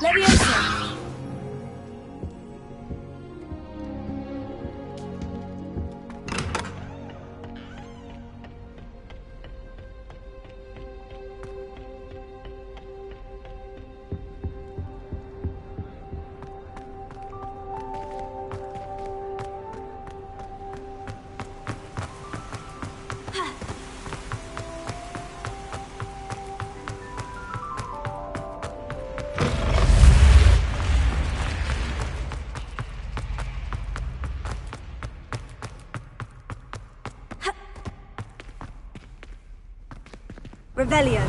Leviosa! Revelio.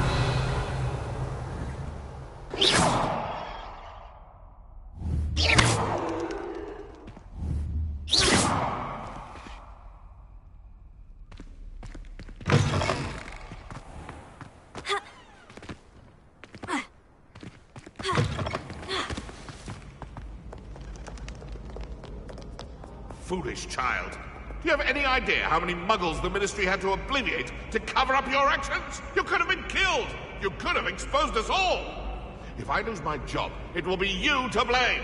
Foolish child. Do you have any idea how many muggles the Ministry had to obliviate to cover up your actions? You could have been killed! You could have exposed us all! If I lose my job, it will be you to blame!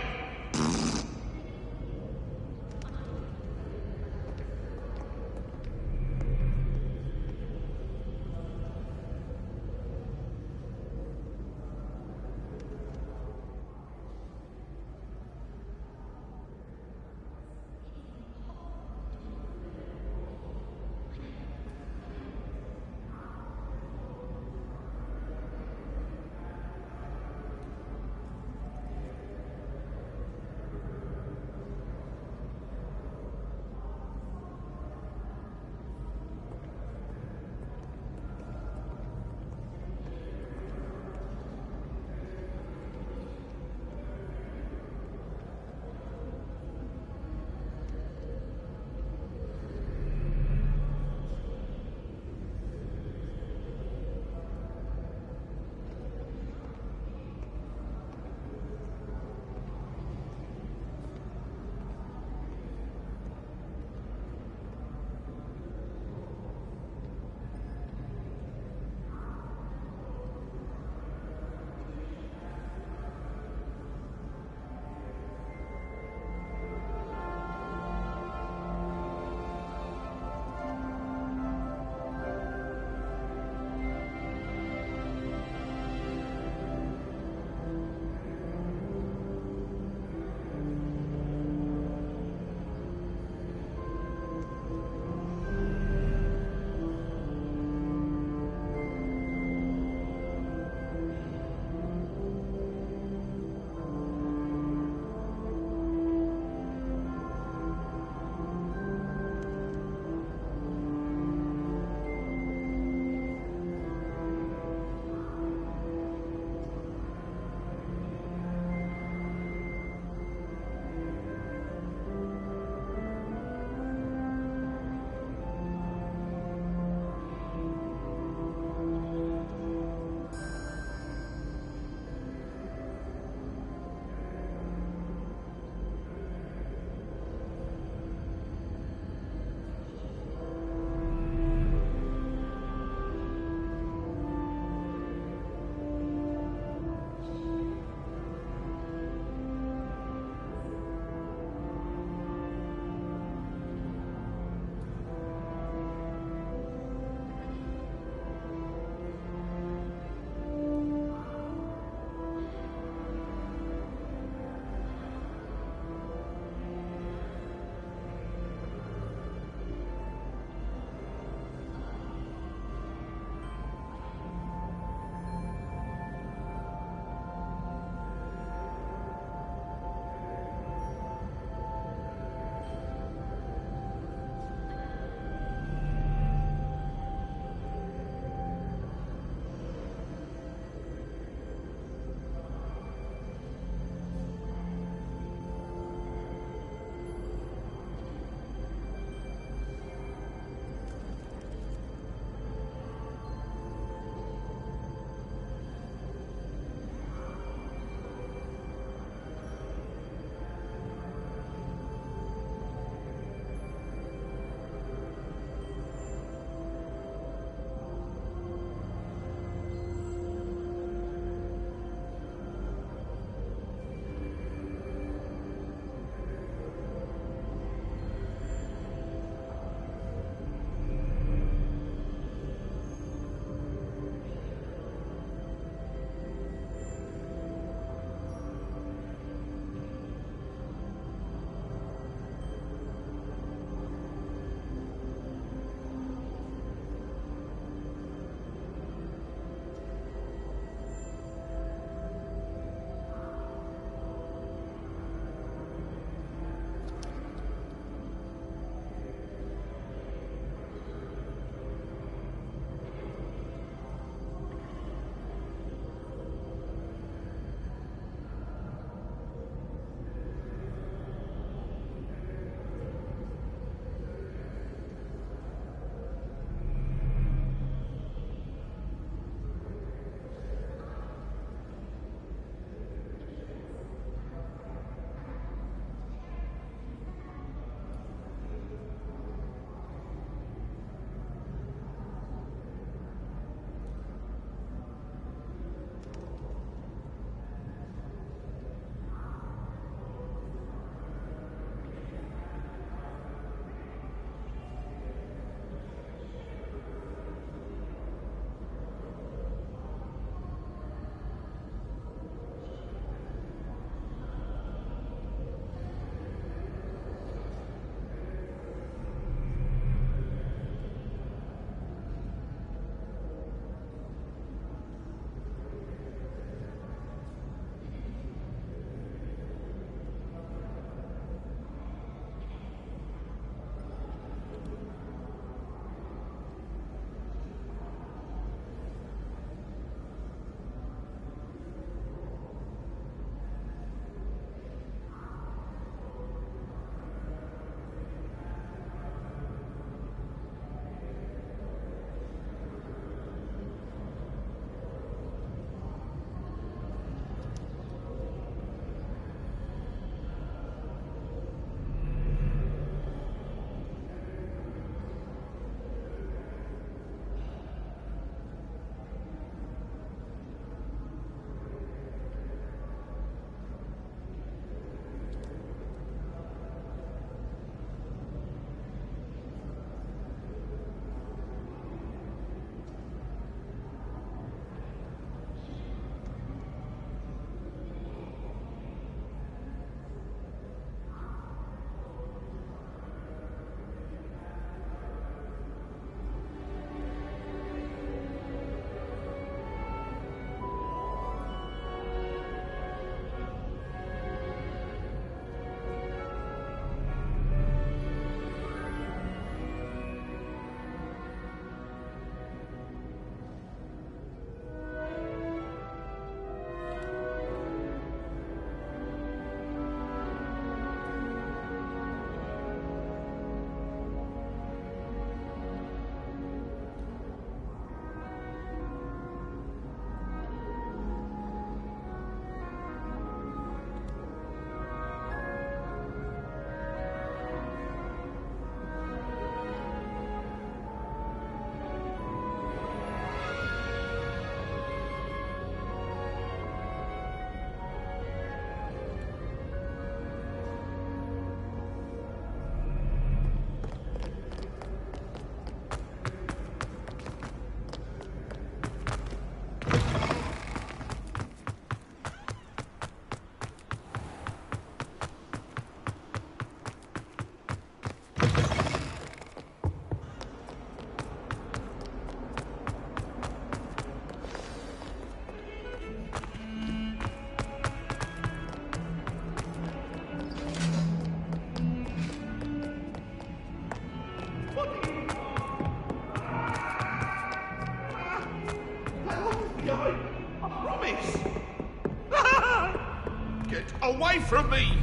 away from me!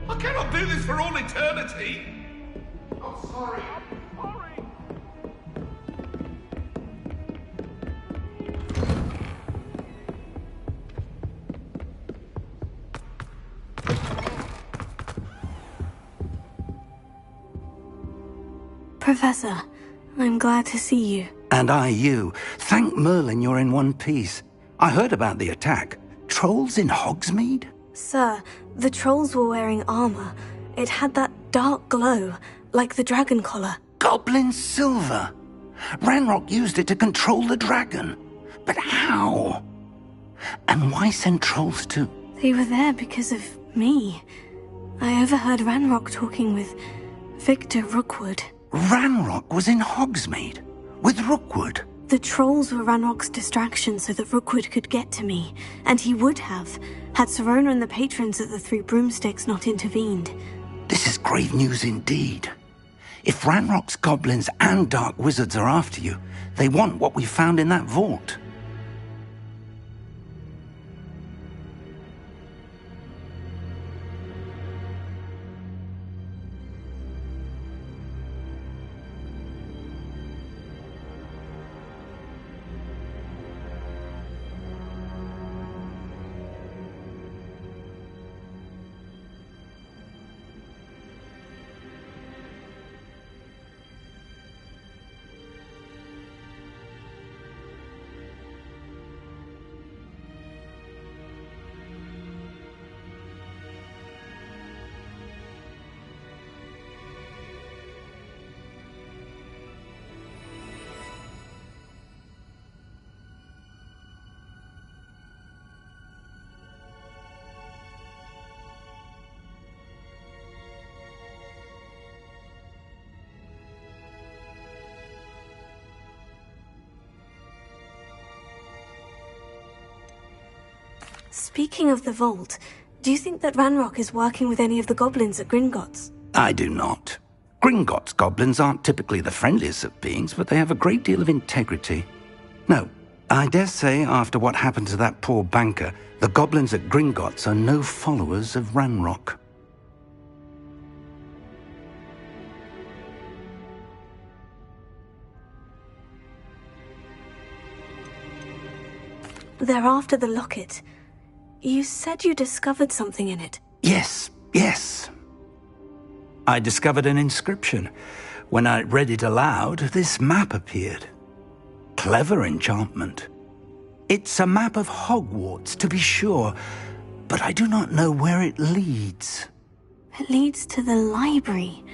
I cannot do this for all eternity! I'm sorry. Professor, I'm glad to see you. And I you. Thank Merlin you're in one piece. I heard about the attack. Trolls in Hogsmeade? Sir, the trolls were wearing armor. It had that dark glow, like the dragon collar. Goblin silver. Ranrock used it to control the dragon. But how? And why send trolls to... They were there because of me. I overheard Ranrock talking with Victor Rookwood. Ranrock was in Hogsmeade? With Rookwood? The trolls were Ranrock's distraction so that Rookwood could get to me. And he would have, had Serona and the patrons at the Three Broomsticks not intervened. This is grave news indeed. If Ranrock's goblins and dark wizards are after you, they want what we found in that vault. Speaking of the vault, do you think that Ranrock is working with any of the goblins at Gringotts? I do not. Gringotts goblins aren't typically the friendliest of beings, but they have a great deal of integrity. No, I dare say after what happened to that poor banker, the goblins at Gringotts are no followers of Ranrock. They're after the locket. You said you discovered something in it. Yes. I discovered an inscription. When I read it aloud, this map appeared. Clever enchantment. It's a map of Hogwarts, to be sure, but I do not know where it leads. It leads to the library.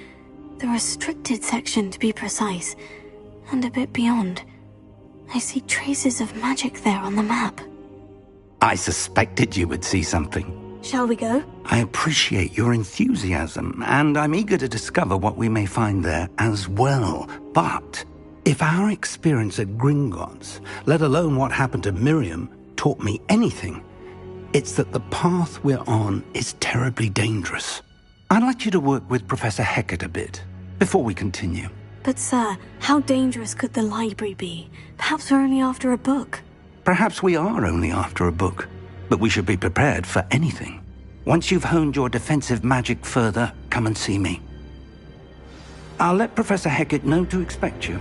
The restricted section, to be precise. And a bit beyond. I see traces of magic there on the map. I suspected you would see something. Shall we go? I appreciate your enthusiasm, and I'm eager to discover what we may find there as well. But if our experience at Gringotts, let alone what happened to Miriam, taught me anything, it's that the path we're on is terribly dangerous. I'd like you to work with Professor Hecat a bit, before we continue. But sir, how dangerous could the library be? Perhaps we're only after a book. Perhaps we are only after a book, but we should be prepared for anything. Once you've honed your defensive magic further, come and see me. I'll let Professor Hecat know to expect you.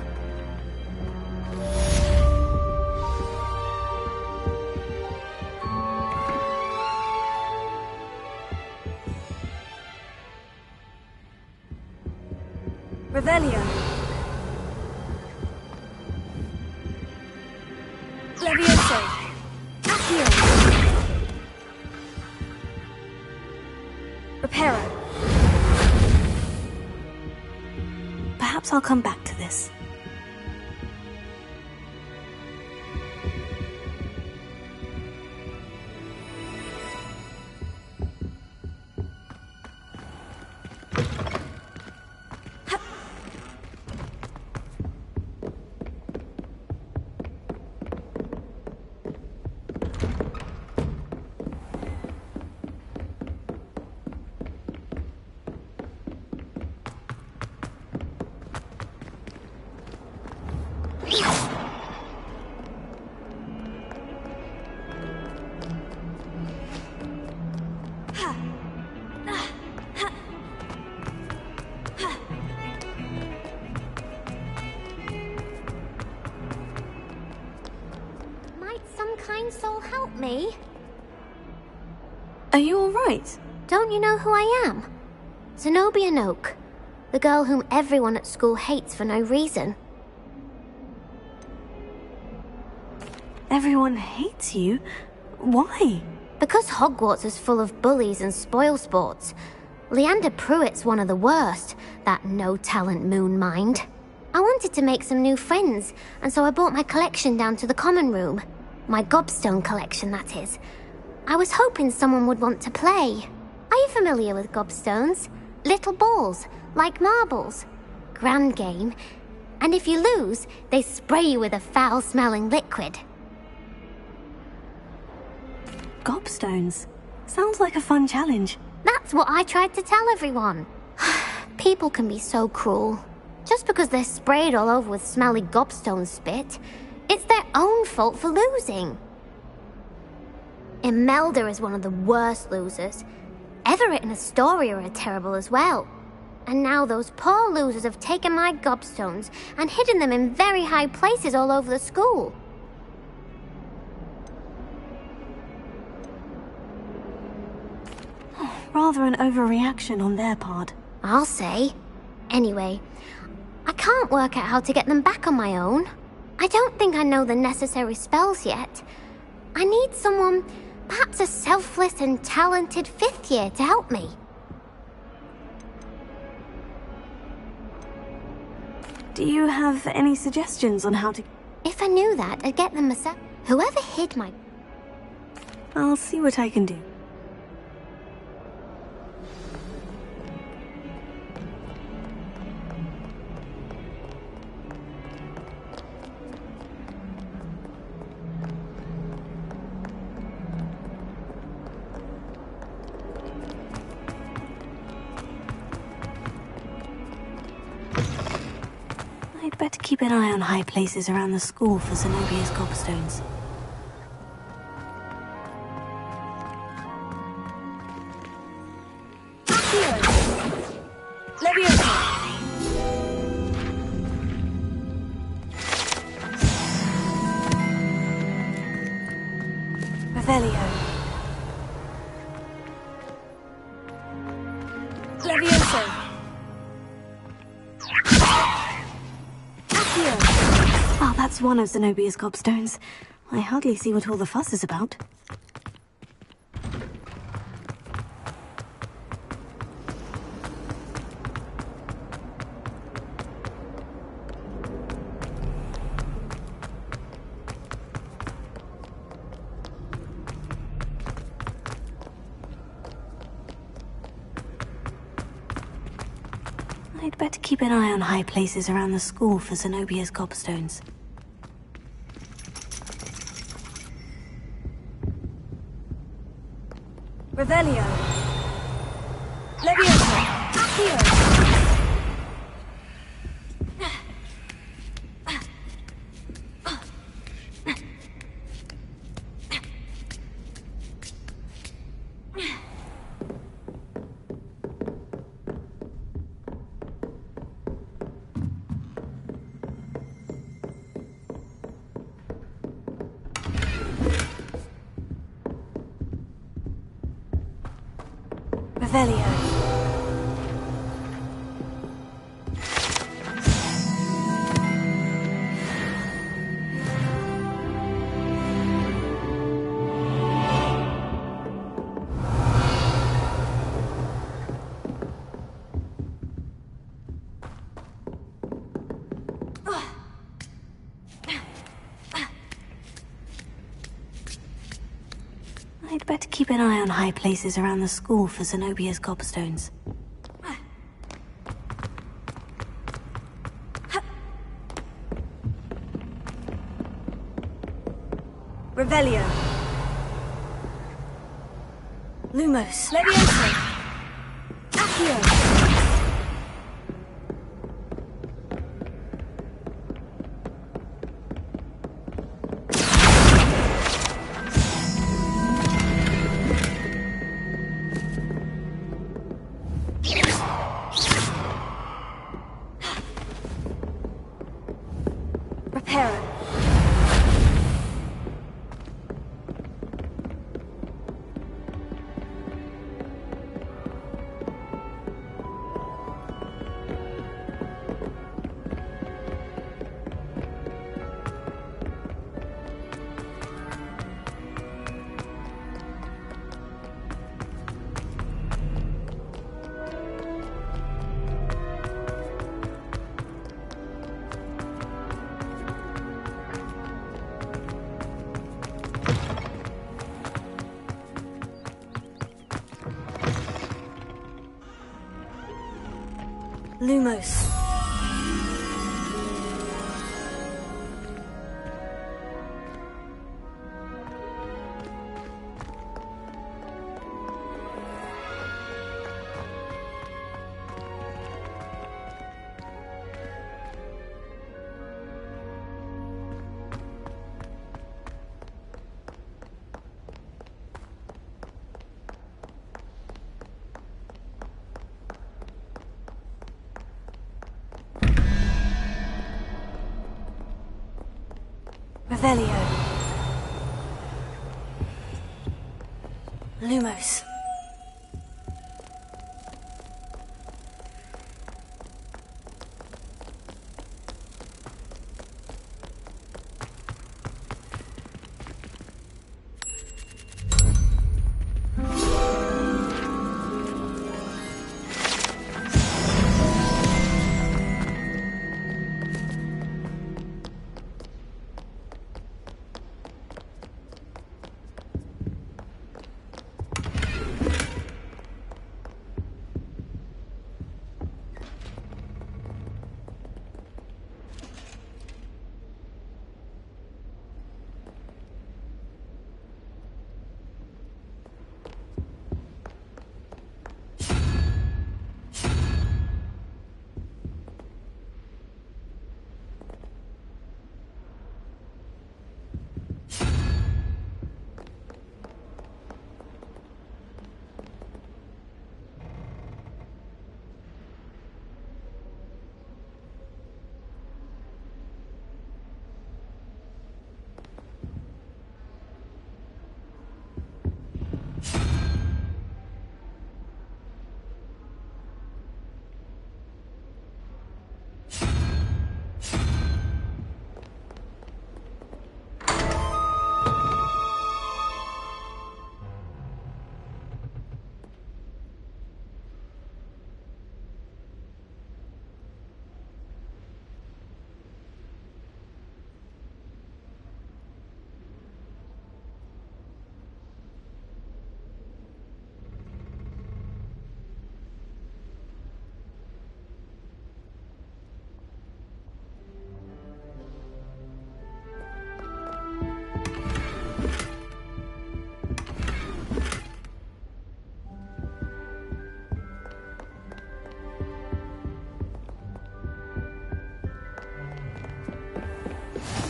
Revelio. Levioso. Accio. Reparo. Perhaps I'll come back to this. kind soul help me? Are you alright? Don't you know who I am? Zenobia Noak, the girl whom everyone at school hates for no reason. Everyone hates you? Why? Because Hogwarts is full of bullies and spoilsports. Leander Pruitt's one of the worst, that no-talent moon mind. I wanted to make some new friends, and so I brought my collection down to the common room. My gobstone collection, that is. I was hoping someone would want to play. Are you familiar with gobstones? Little balls, like marbles. Grand game. And if you lose, they spray you with a foul-smelling liquid. Gobstones? Sounds like a fun challenge. That's what I tried to tell everyone. People can be so cruel. Just because they're sprayed all over with smelly gobstone spit, it's their own fault for losing. Imelda is one of the worst losers. Everett and Astoria are terrible as well. And now those poor losers have taken my gobstones and hidden them in very high places all over the school. Rather an overreaction on their part. I'll say. Anyway, I can't work out how to get them back on my own. I don't think I know the necessary spells yet. I need someone, perhaps a selfless and talented fifth year to help me. Do you have any suggestions on how to... If I knew that, I'd get them myself. Whoever hid my... I'll see what I can do. I'd better keep an eye on high places around the school for Zenobia's gobstones. Revelio. Levioso. Oh, that's one of Zenobia's gobstones. I hardly see what all the fuss is about. I'd better keep an eye on high places around the school for Zenobia's gobstones. Revelio. Levioso. Accio. Revelio. I'd better keep an eye on high places around the school for Zenobia's gobstones. Revelio. Lumos. Levioso. Accio. Lumos. Revelio. Lumos.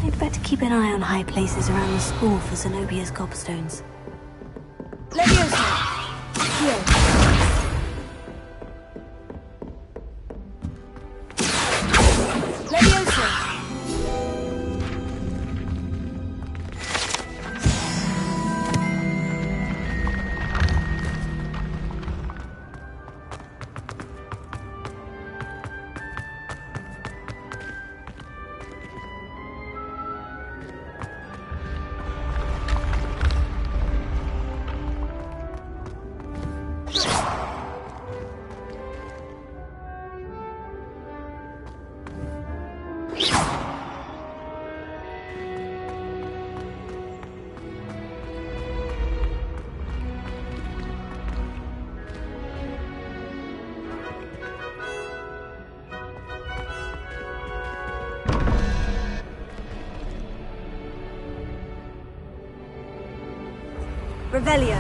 I'd better keep an eye on high places around the school for Zenobia's gobstones. Leviosa! Here. Leviosa! Revelio.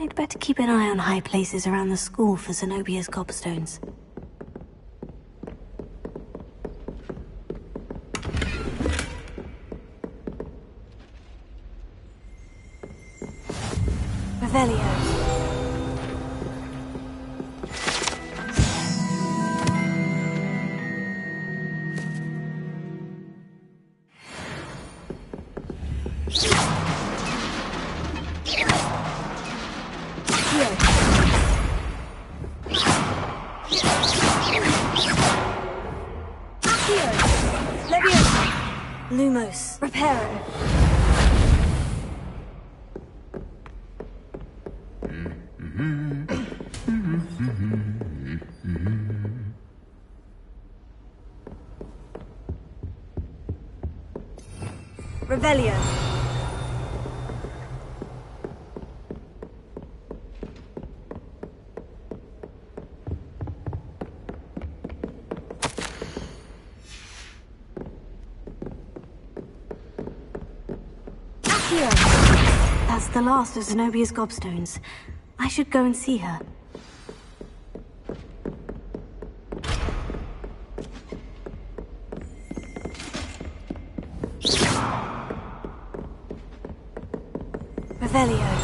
I'd better keep an eye on high places around the school for Zenobia's gobstones. Revelio. Lumos, Reparo. Revelio. That's the last of Zenobia's gobstones. I should go and see her. Revelio.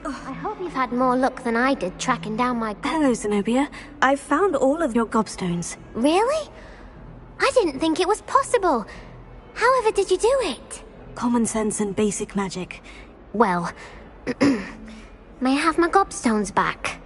I hope you've had more luck than I did tracking down my... Hello, Zenobia. I've found all of your gobstones. Really? I didn't think it was possible. However did you do it? Common sense and basic magic. Well, may I have my gobstones back?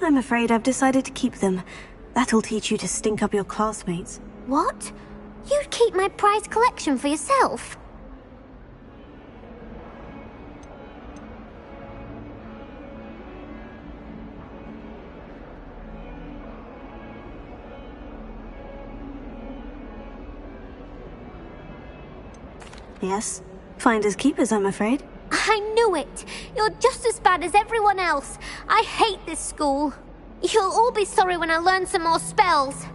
I'm afraid I've decided to keep them. That'll teach you to stink up your classmates. What? You'd keep my prized collection for yourself? Yes. Finders keepers, I'm afraid. I knew it! You're just as bad as everyone else. I hate this school. You'll all be sorry when I learn some more spells.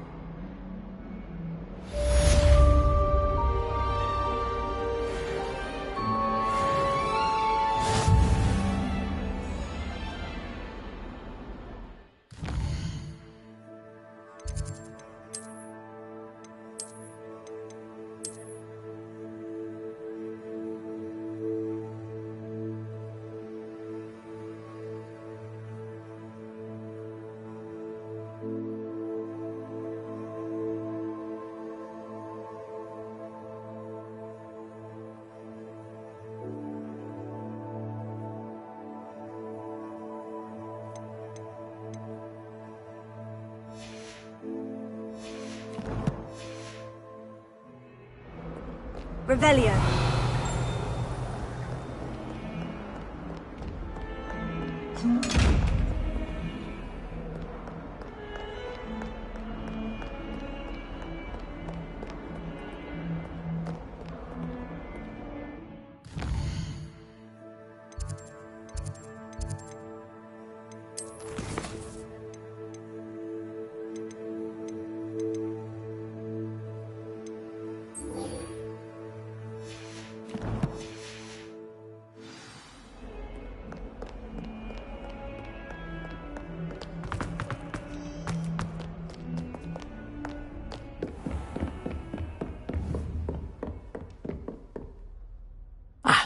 Revelio.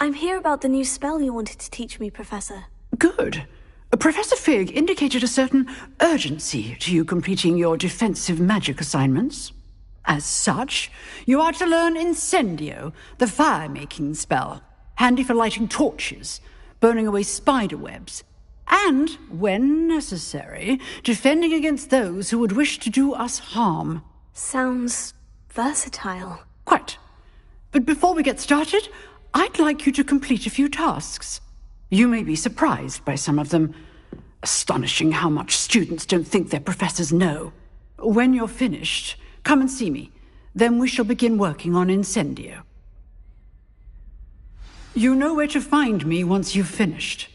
I'm here about the new spell you wanted to teach me, Professor. Good. Professor Fig indicated a certain urgency to you completing your defensive magic assignments. As such, you are to learn Incendio, the fire-making spell, handy for lighting torches, burning away spider webs, and, when necessary, defending against those who would wish to do us harm. Sounds versatile. Quite. But before we get started, I'd like you to complete a few tasks. You may be surprised by some of them. Astonishing how much students don't think their professors know. When you're finished, come and see me. Then we shall begin working on Incendio. You know where to find me once you've finished.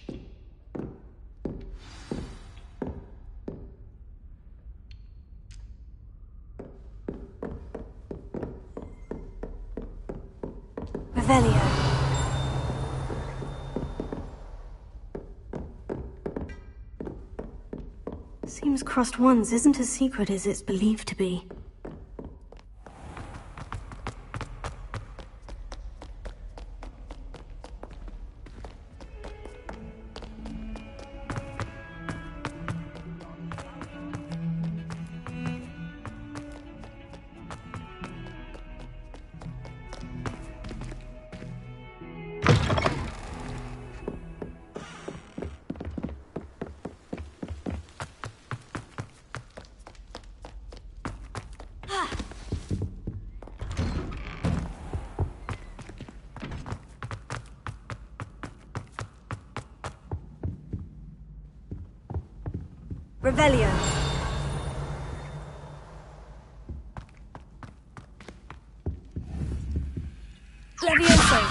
Revelio. Seems Crossed Ones isn't as secret as it's believed to be. Revelio. Levioso.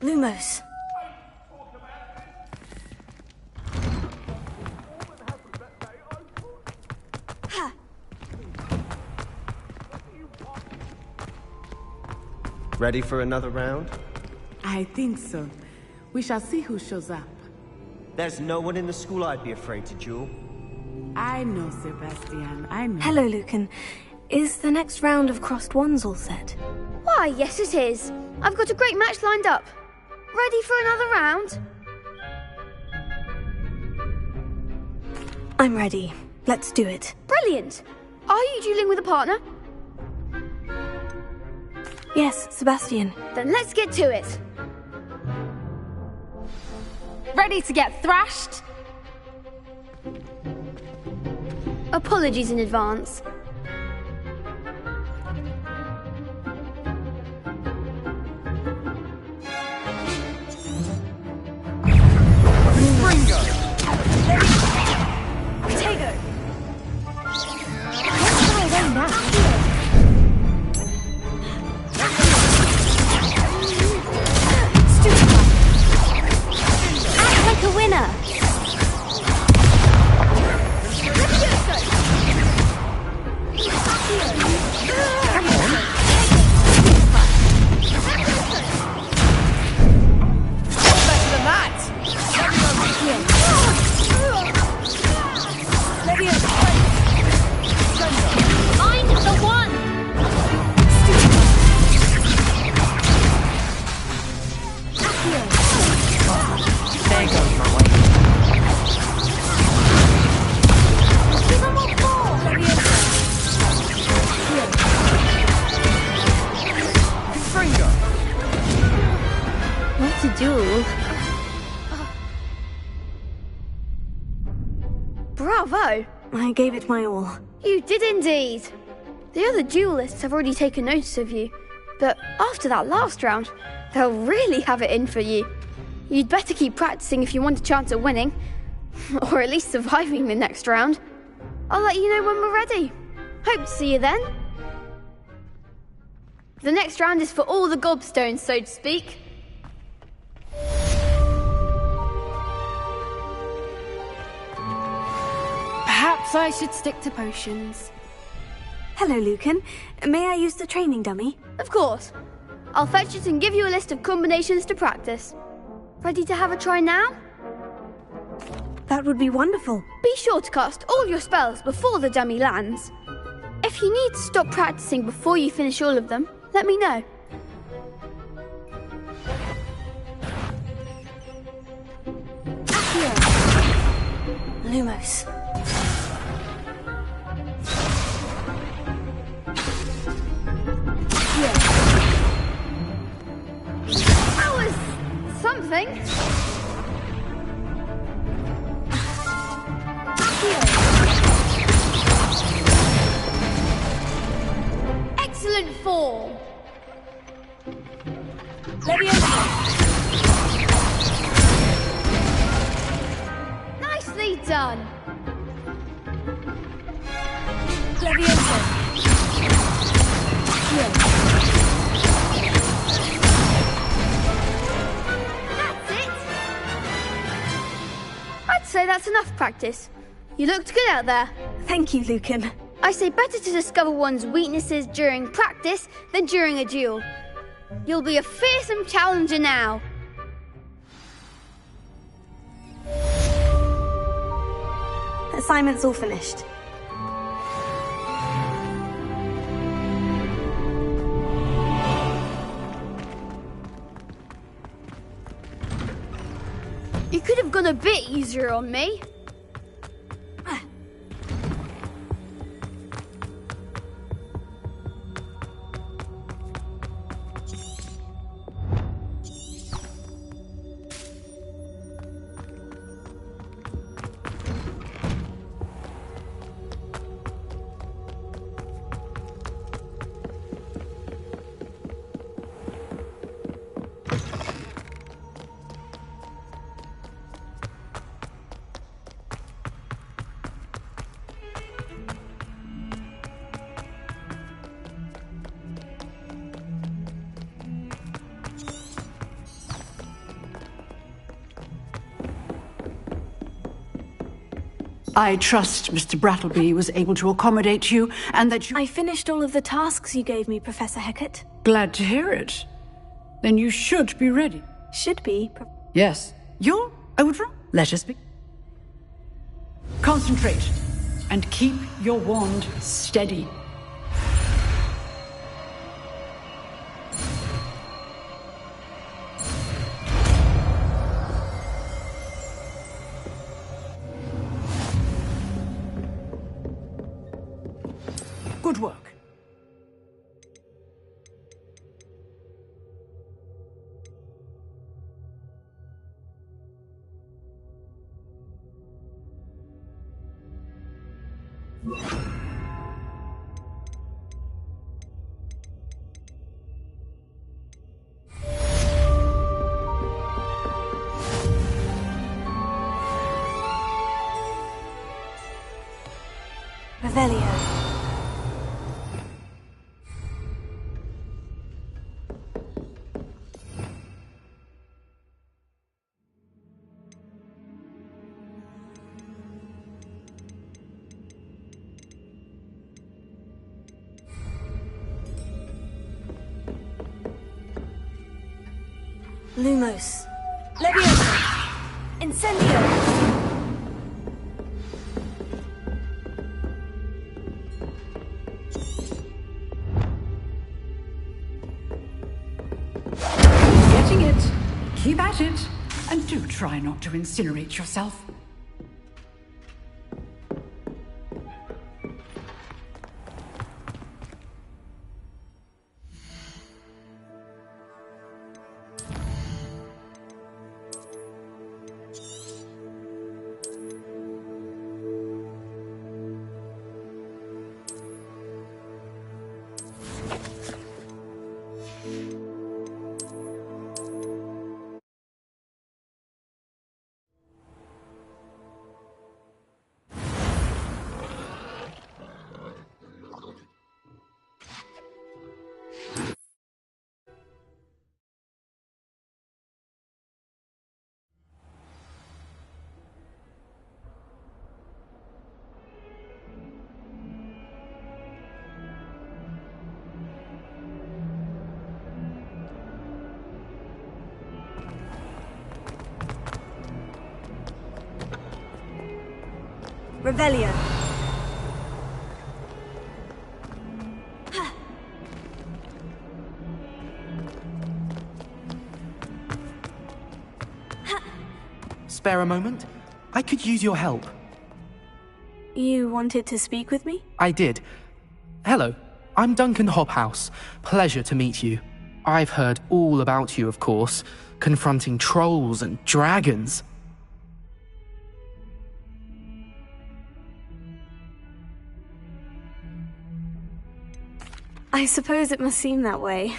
Lumos. Ha. Ready for another round? I think so. We shall see who shows up. There's no one in the school I'd be afraid to duel. I know, Sebastian, I know. Hello, Lucan. Is the next round of Crossed Ones all set? Why, yes it is. I've got a great match lined up. Ready for another round? I'm ready. Let's do it. Brilliant. Are you dueling with a partner? Yes, Sebastian. Then let's get to it. Ready to get thrashed? Apologies in advance. Tego! Act like a winner. Find the one! There goes my way. What a duel. Bravo! I gave it my all. You did indeed. The other duelists have already taken notice of you, but after that last round, they'll really have it in for you. You'd better keep practicing if you want a chance at winning, or at least surviving the next round. I'll let you know when we're ready. Hope to see you then. The next round is for all the gobstones, so to speak. Perhaps I should stick to potions. Hello, Lucan. May I use the training dummy? Of course. I'll fetch it and give you a list of combinations to practice. Ready to have a try now? That would be wonderful. Be sure to cast all your spells before the dummy lands. If you need to stop practicing before you finish all of them, let me know. Accio. Lumos. That was something. Excellent form. Nicely done. That's it. I'd say that's enough practice. You looked good out there. Thank you, Lucan. I say better to discover one's weaknesses during practice than during a duel. You'll be a fearsome challenger now. Assignment's all finished. You could have gone a bit easier on me. I trust Mr. Brattleby was able to accommodate you, and that you... I finished all of the tasks you gave me, Professor Hecat. Glad to hear it. Then you should be ready. Should be. Yes. You're over. Let us be. Concentrate, and keep your wand steady. Good work. Revelio. Lumos. Leviosa. Incendio. Getting it. Keep at it. And do try not to incinerate yourself. Revelio. Spare a moment? I could use your help. You wanted to speak with me? I did. Hello, I'm Duncan Hobhouse. Pleasure to meet you. I've heard all about you, of course, confronting trolls and dragons. I suppose it must seem that way.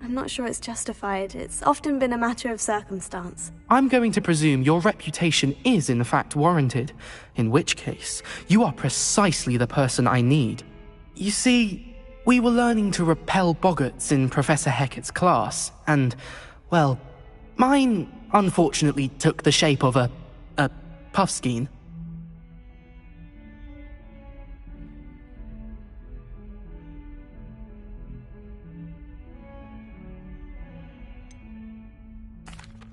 I'm not sure it's justified. It's often been a matter of circumstance. I'm going to presume your reputation is in fact warranted, in which case, you are precisely the person I need. You see, we were learning to repel boggarts in Professor Hecat's class, and, well, mine unfortunately took the shape of a puffskein.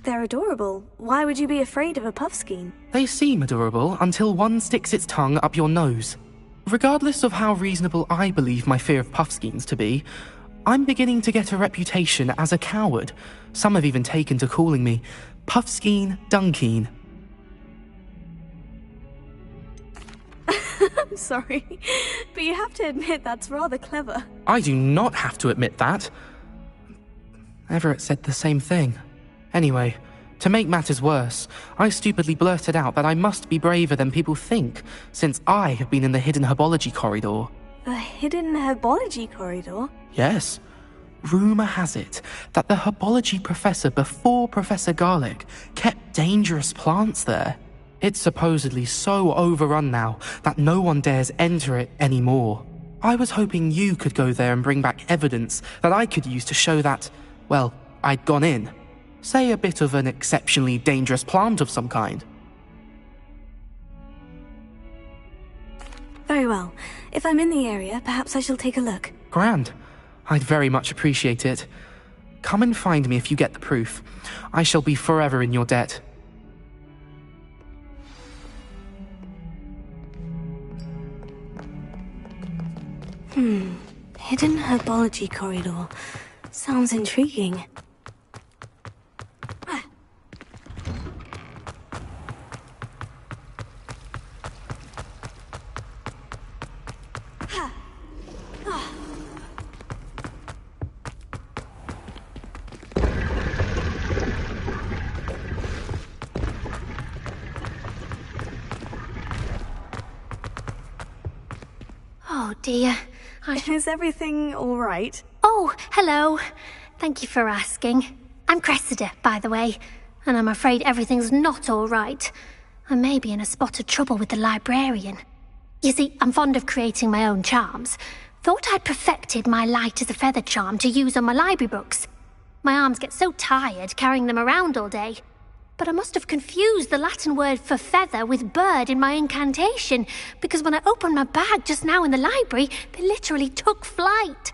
They're adorable. Why would you be afraid of a puffskein? They seem adorable until one sticks its tongue up your nose. Regardless of how reasonable I believe my fear of puffskeins to be, I'm beginning to get a reputation as a coward. Some have even taken to calling me Puffskein Dunkeen. I'm sorry, but you have to admit that's rather clever. I do not have to admit that. Everett said the same thing. Anyway, to make matters worse, I stupidly blurted out that I must be braver than people think, since I have been in the hidden herbology corridor. The hidden herbology corridor? Yes. Rumour has it that the herbology professor before Professor Garlic kept dangerous plants there. It's supposedly so overrun now that no one dares enter it anymore. I was hoping you could go there and bring back evidence that I could use to show that, well, I'd gone in. Say a bit of an exceptionally dangerous plant of some kind. Very well. If I'm in the area, perhaps I shall take a look. Grand. I'd very much appreciate it. Come and find me if you get the proof. I shall be forever in your debt. Hidden herbology corridor. Sounds intriguing. Oh dear. Is everything all right? Oh, hello. Thank you for asking. I'm Cressida, by the way, and I'm afraid everything's not all right. I may be in a spot of trouble with the librarian. You see, I'm fond of creating my own charms. Thought I'd perfected my light as a feather charm to use on my library books. My arms get so tired carrying them around all day. But I must have confused the Latin word for feather with bird in my incantation, because when I opened my bag just now in the library, they literally took flight.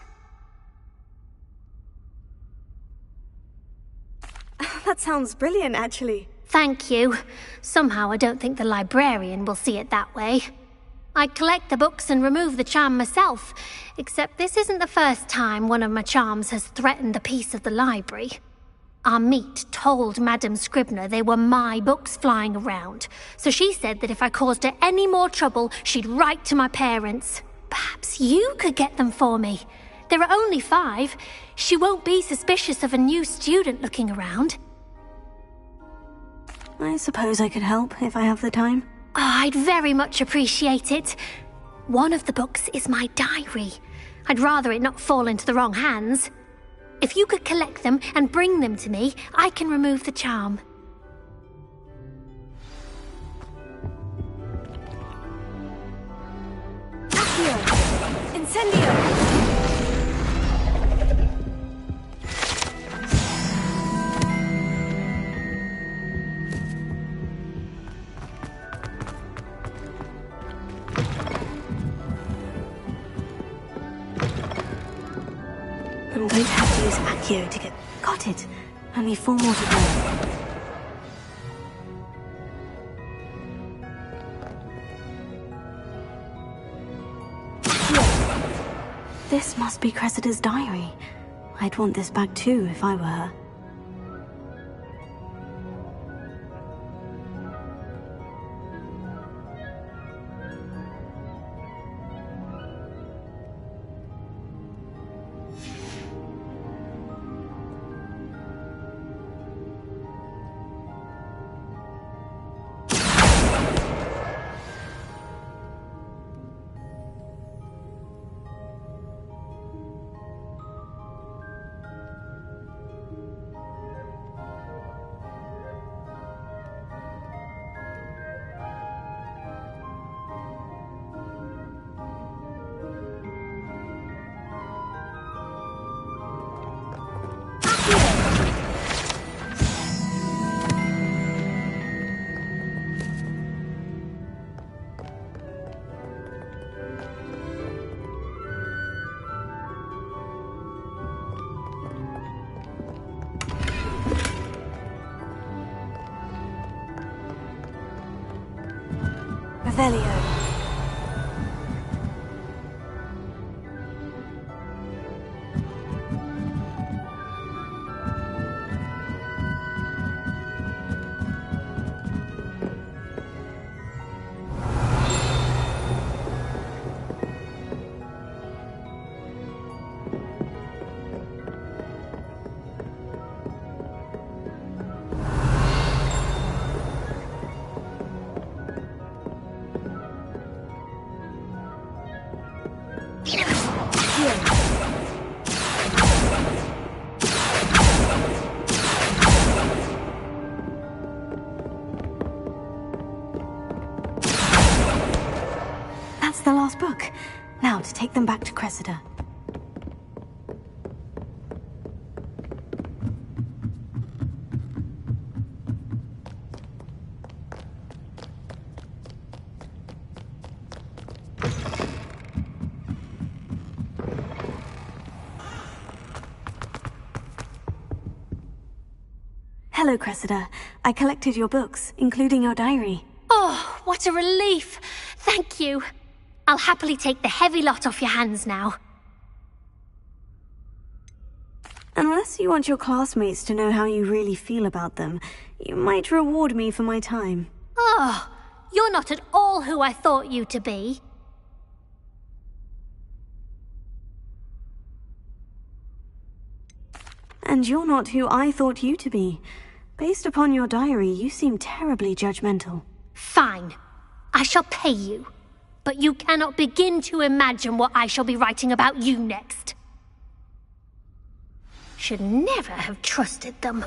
That sounds brilliant, actually. Thank you. Somehow I don't think the librarian will see it that way. I collect the books and remove the charm myself, except this isn't the first time one of my charms has threatened the peace of the library. Our meet told Madame Scribner they were my books flying around, so she said that if I caused her any more trouble, she'd write to my parents. Perhaps you could get them for me. There are only 5. She won't be suspicious of a new student looking around. I suppose I could help if I have the time. Oh, I'd very much appreciate it. One of the books is my diary. I'd rather it not fall into the wrong hands. If you could collect them and bring them to me, I can remove the charm. Accio! Incendio! I'm going to have to use Accio to get... Got it. Only 4 more to go. This must be Cressida's diary. I'd want this back too if I were her. Revelio. That's the last book. Now to take them back to Cressida. Hello, Cressida. I collected your books, including your diary. Oh, what a relief! Thank you. I'll happily take the heavy lot off your hands now. Unless you want your classmates to know how you really feel about them, you might reward me for my time. Oh, you're not at all who I thought you to be. And you're not who I thought you to be. Based upon your diary, you seem terribly judgmental. Fine. I shall pay you. But you cannot begin to imagine what I shall be writing about you next. Should never have trusted them.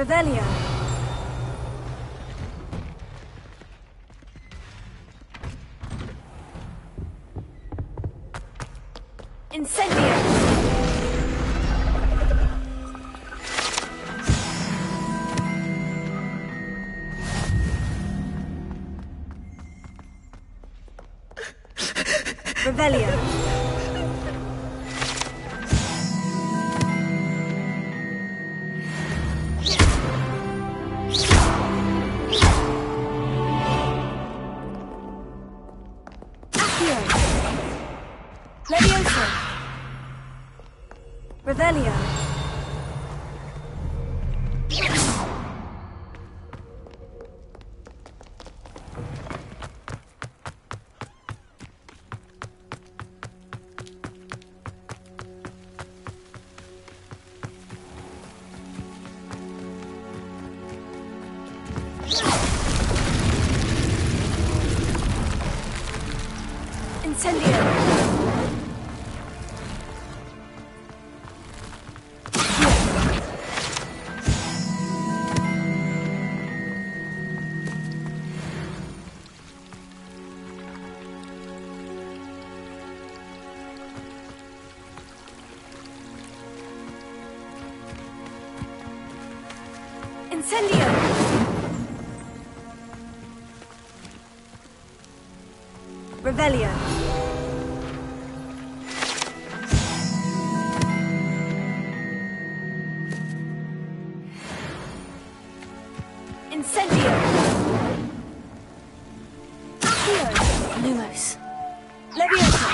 Revelio. Incendio. Revelio. Revelio. Incendio! Revelio. Incendio! Accio! Lumos. Leviosa!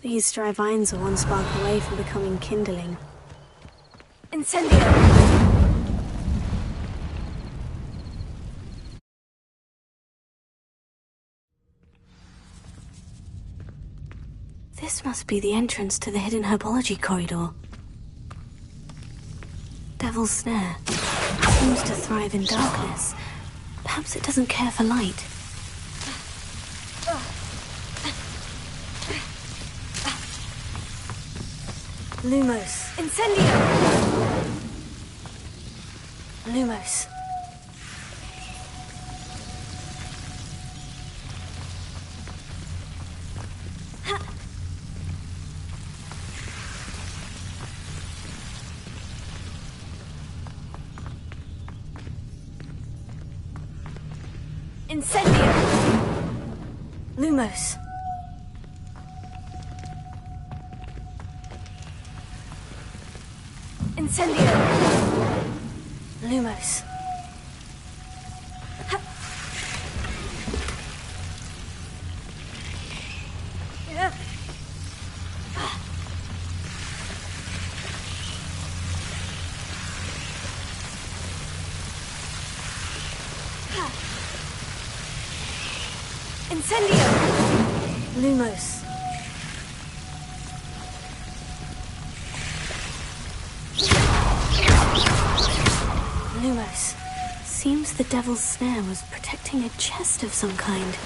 These dry vines are one spark away from becoming kindling. Incendio! This must be the entrance to the hidden herbology corridor. Devil's Snare. It seems to thrive in darkness. Perhaps it doesn't care for light. Lumos. Incendio! Lumos. Incendio! Lumos. Incendio! Lumos. Incendio! Lumos. Lumos. Seems the Devil's Snare was protecting a chest of some kind.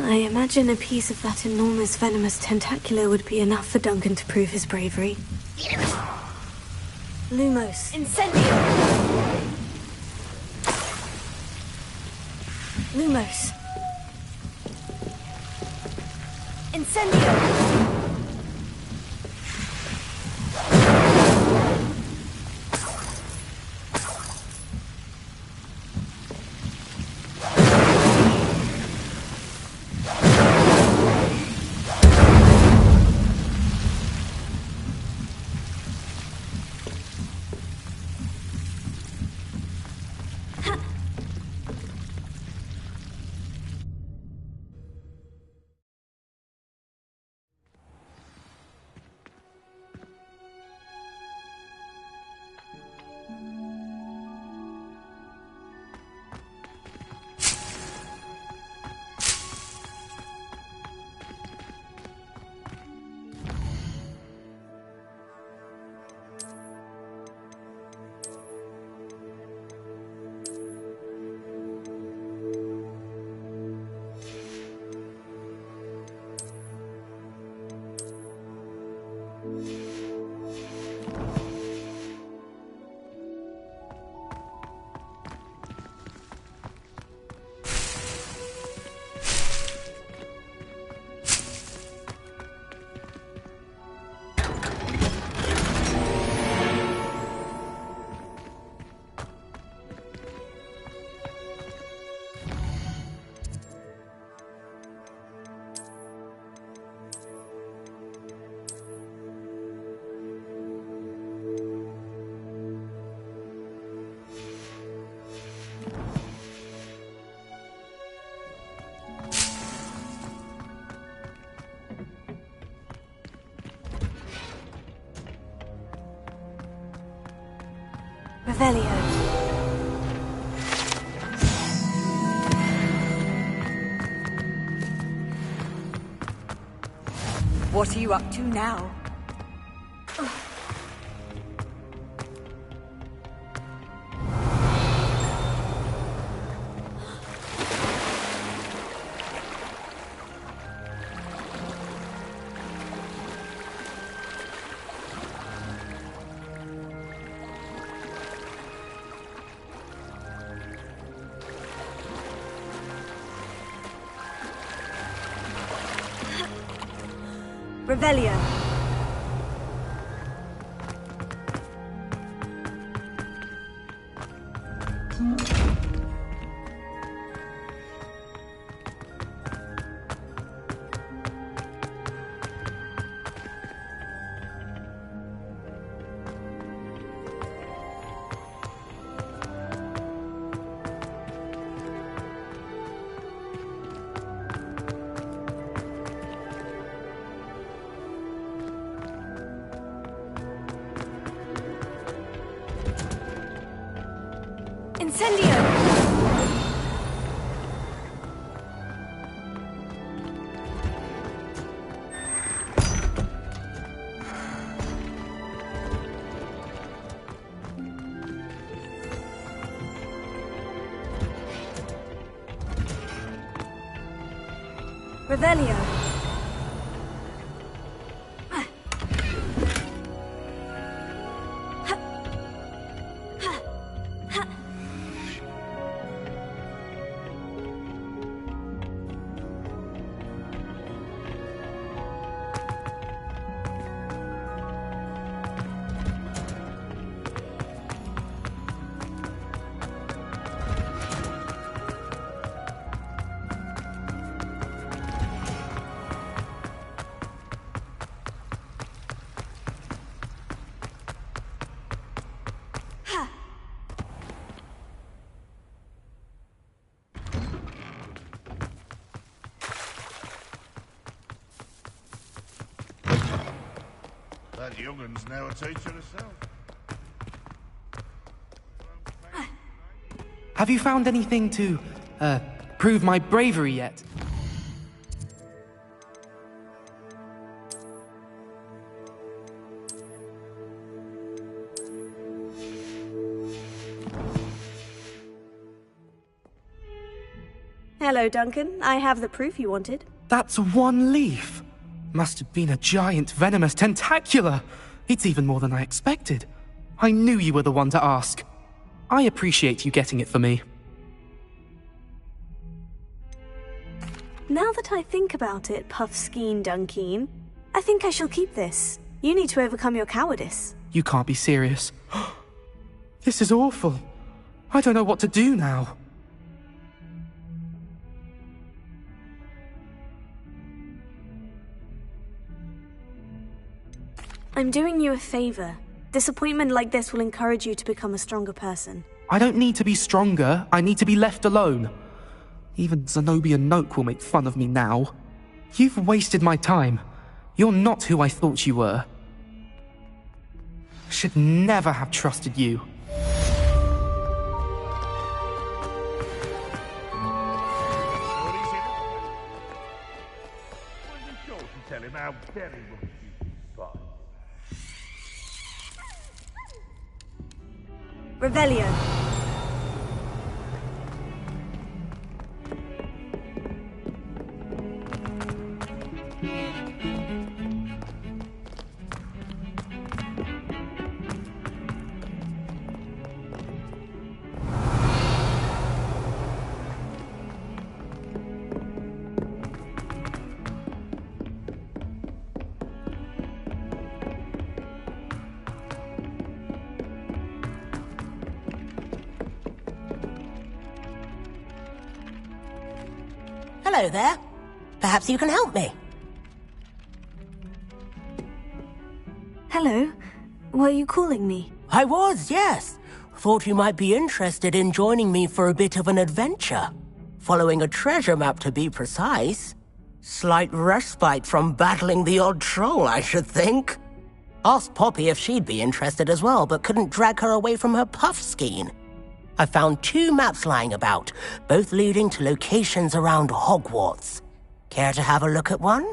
I imagine a piece of that enormous venomous tentacular would be enough for Duncan to prove his bravery. Lumos. Incendio! Lumos. Incendio! Revelio. What are you up to now? Revelio. Incendio! Revelio. That youngun's now a teacher herself. Have you found anything to, prove my bravery yet? Hello, Duncan. I have the proof you wanted. That's one leaf. Must have been a giant venomous tentacula. It's even more than I expected. I knew you were the one to ask. I appreciate you getting it for me. Now that I think about it, Puffskein Dunkeen, I think I shall keep this. You need to overcome your cowardice. You can't be serious. This is awful. I don't know what to do now. I'm doing you a favor. Disappointment like this will encourage you to become a stronger person. I don't need to be stronger, I need to be left alone. Even Zenobia Noak will make fun of me now. You've wasted my time. You're not who I thought you were. Should never have trusted you. Tell him how very much you despise. Revelio. Hello there. Perhaps you can help me. Hello. Were you calling me? I was, yes. Thought you might be interested in joining me for a bit of an adventure. Following a treasure map, to be precise. Slight respite from battling the odd troll, I should think. Asked Poppy if she'd be interested as well, but couldn't drag her away from her puff skein. I found 2 maps lying about, both leading to locations around Hogwarts. Care to have a look at one?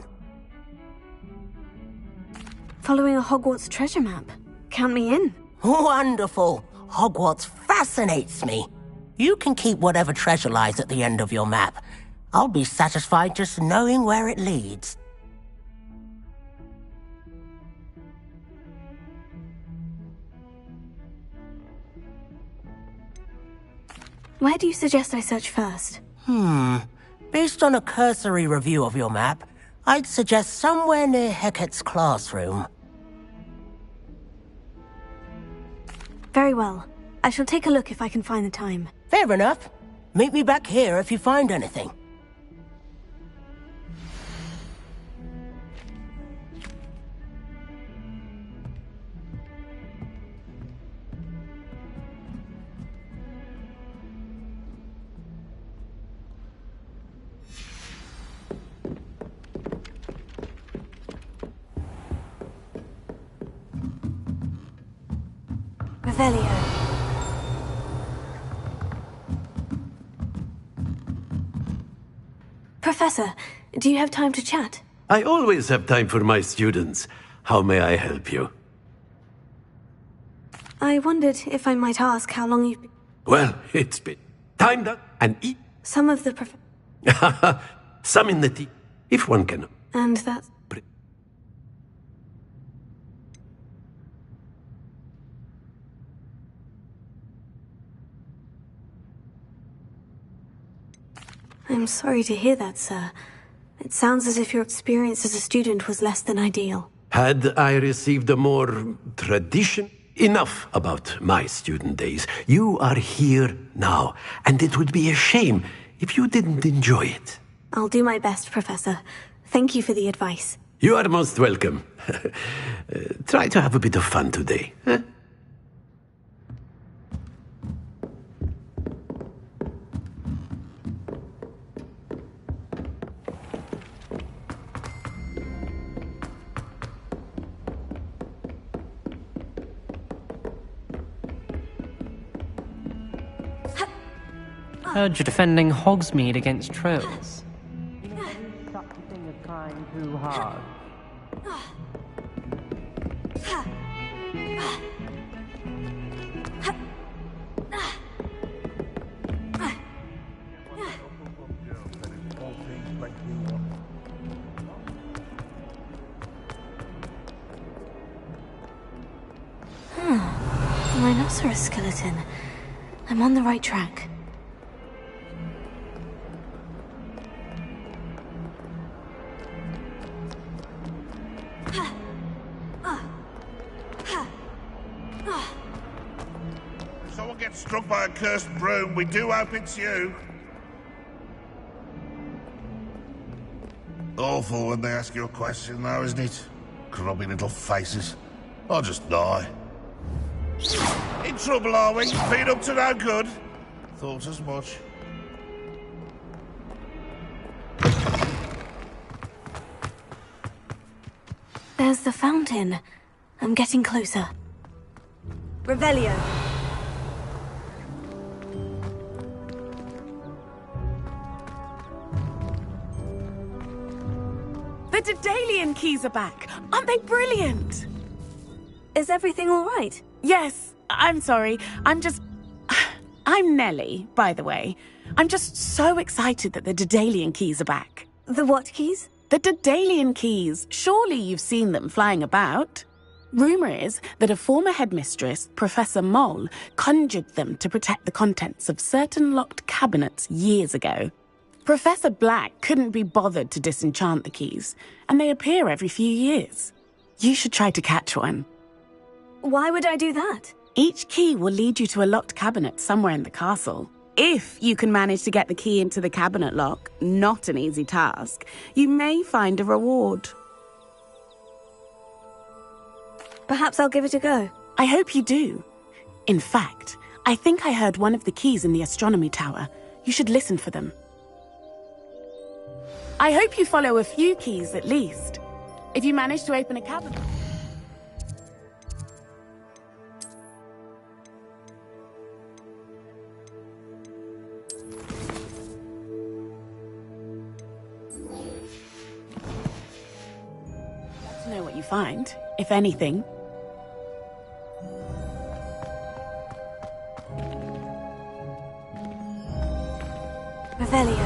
Following a Hogwarts treasure map. Count me in. Wonderful. Hogwarts fascinates me. You can keep whatever treasure lies at the end of your map. I'll be satisfied just knowing where it leads. Where do you suggest I search first? Based on a cursory review of your map, I'd suggest somewhere near Hecat's classroom. Very well. I shall take a look if I can find the time. Fair enough. Meet me back here if you find anything. Revelio. Professor, do you have time to chat? I always have time for my students. How may I help you? I wondered if I might ask how long you've been... Well, it's been time that and eat. Some of the Some in the tea, if one can. And that's... I'm sorry to hear that, sir. It sounds as if your experience as a student was less than ideal. Had I received a more tradition? Enough about my student days. You are here now, and it would be a shame if you didn't enjoy it. I'll do my best, Professor. Thank you for the advice. You are most welcome. Try to have a bit of fun today, huh? Heard you're defending Hogsmeade against trolls. Too hard. Rhinoceros skeleton. I'm on the right track. Someone gets struck by a cursed broom, we do hope it's you. Awful when they ask you a question, though, isn't it? Grubby little faces. I'll just die. In trouble, are we? Been up to no good? Thought as much. There's the fountain. I'm getting closer. Revelio. The Daedalian keys are back. Aren't they brilliant? Is everything all right? Yes. I'm sorry. I'm Nellie, by the way. I'm just so excited that the Daedalian keys are back. The what keys? The Daedalian keys. Surely you've seen them flying about. Rumour is that a former headmistress, Professor Mole, conjured them to protect the contents of certain locked cabinets years ago. Professor Black couldn't be bothered to disenchant the keys, and they appear every few years. You should try to catch one. Why would I do that? Each key will lead you to a locked cabinet somewhere in the castle. If you can manage to get the key into the cabinet lock, not an easy task, you may find a reward. Perhaps I'll give it a go. I hope you do. In fact, I think I heard one of the keys in the astronomy tower. You should listen for them. I hope you follow a few keys at least. If you manage to open a cabinet... what you find, if anything. Revelio.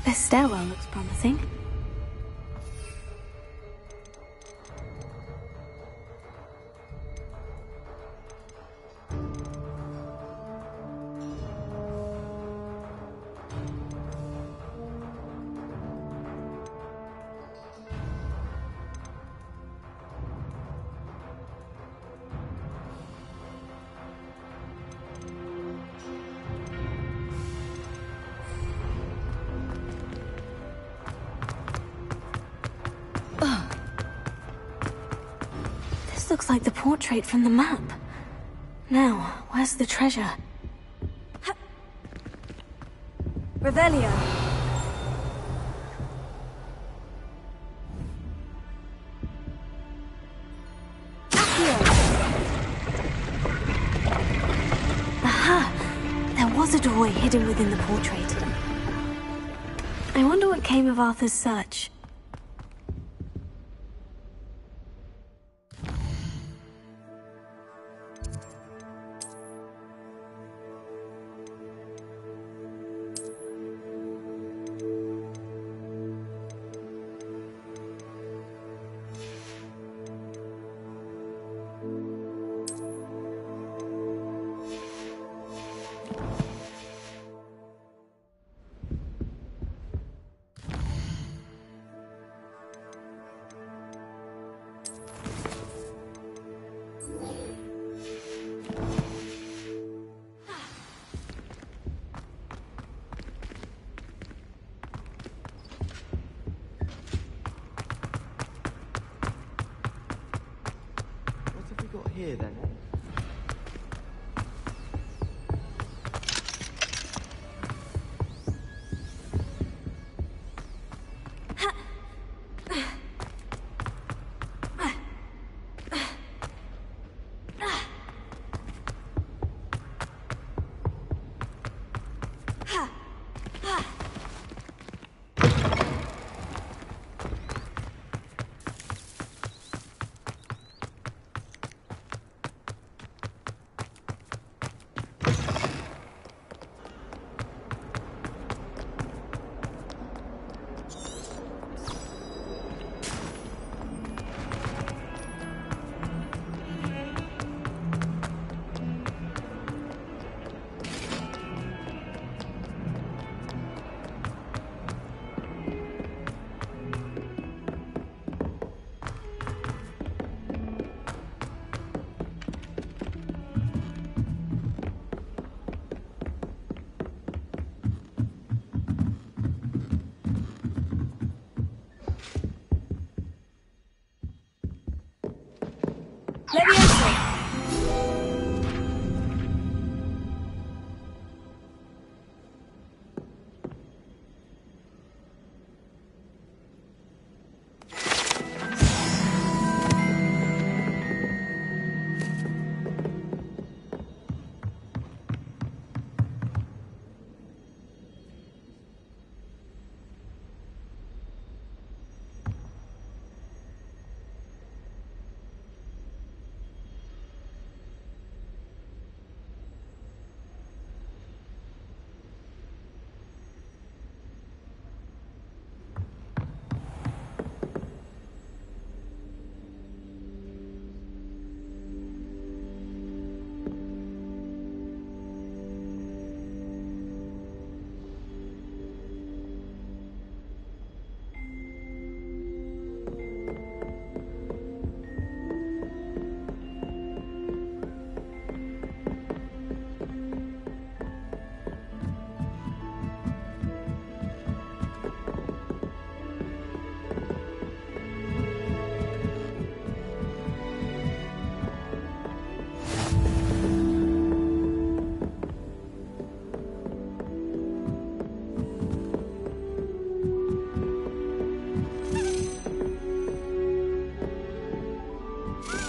This stairwell looks promising. This looks like the portrait from the map. Now, where's the treasure? Revelio. Aha! There was a doorway hidden within the portrait. I wonder what came of Arthur's search. Here then.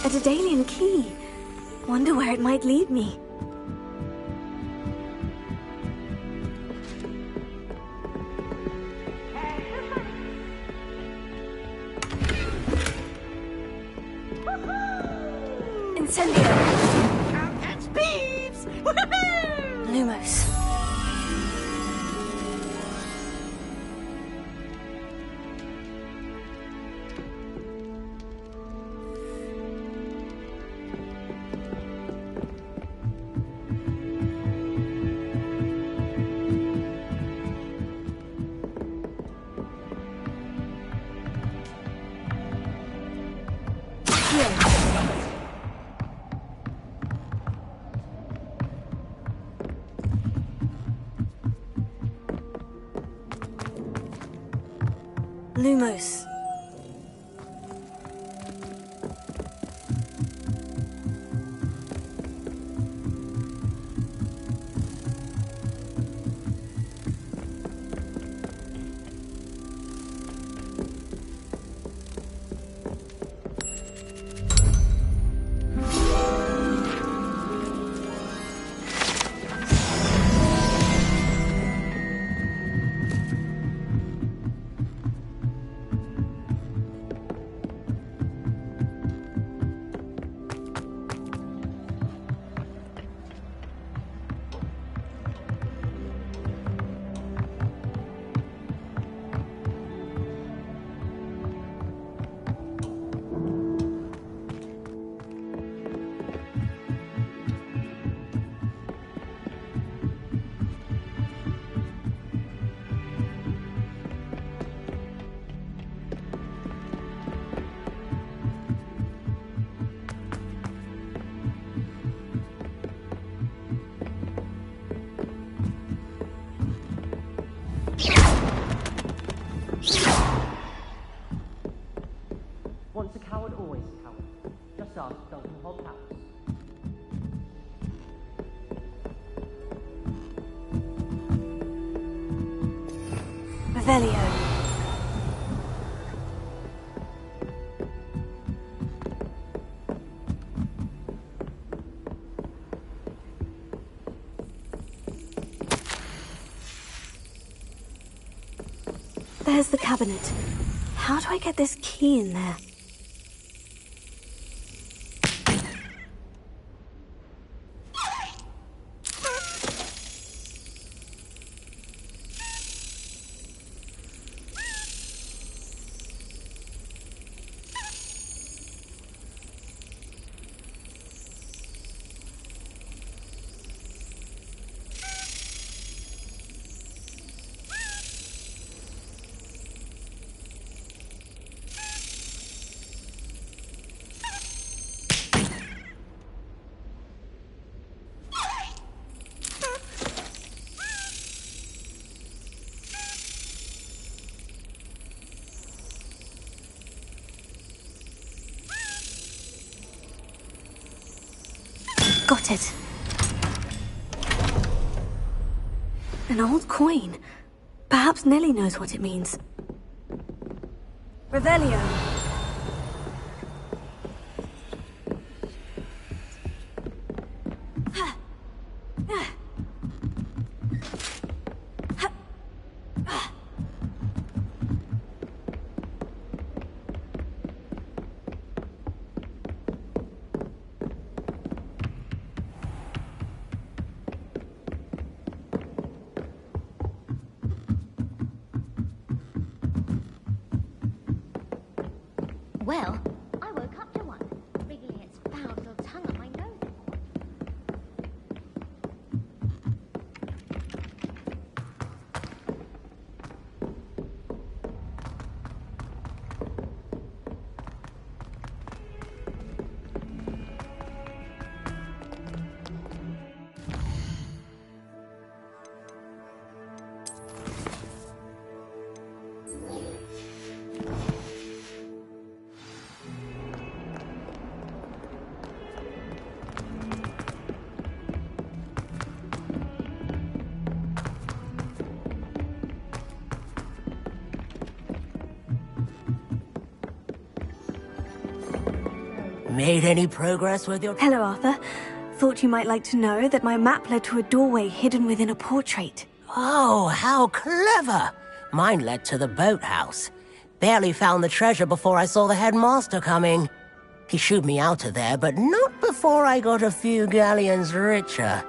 A Daedalian key. Wonder where it might lead me. Incendio! Can't catch thieves! Woohoo! Lumos. Lumos. Once a coward, always a coward. Just ask Duncan Hogwarts. Revelio. There's the cabinet. How do I get this key in there? Got it. An old coin. Perhaps Nellie knows what it means. Revelio. Well, I woke up to one, wriggling its foul little tongue up my nose. Made any progress with your... Hello, Arthur. Thought you might like to know that my map led to a doorway hidden within a portrait. Oh, how clever! Mine led to the boathouse. Barely found the treasure before I saw the headmaster coming. He shooed me out of there, but not before I got a few galleons richer.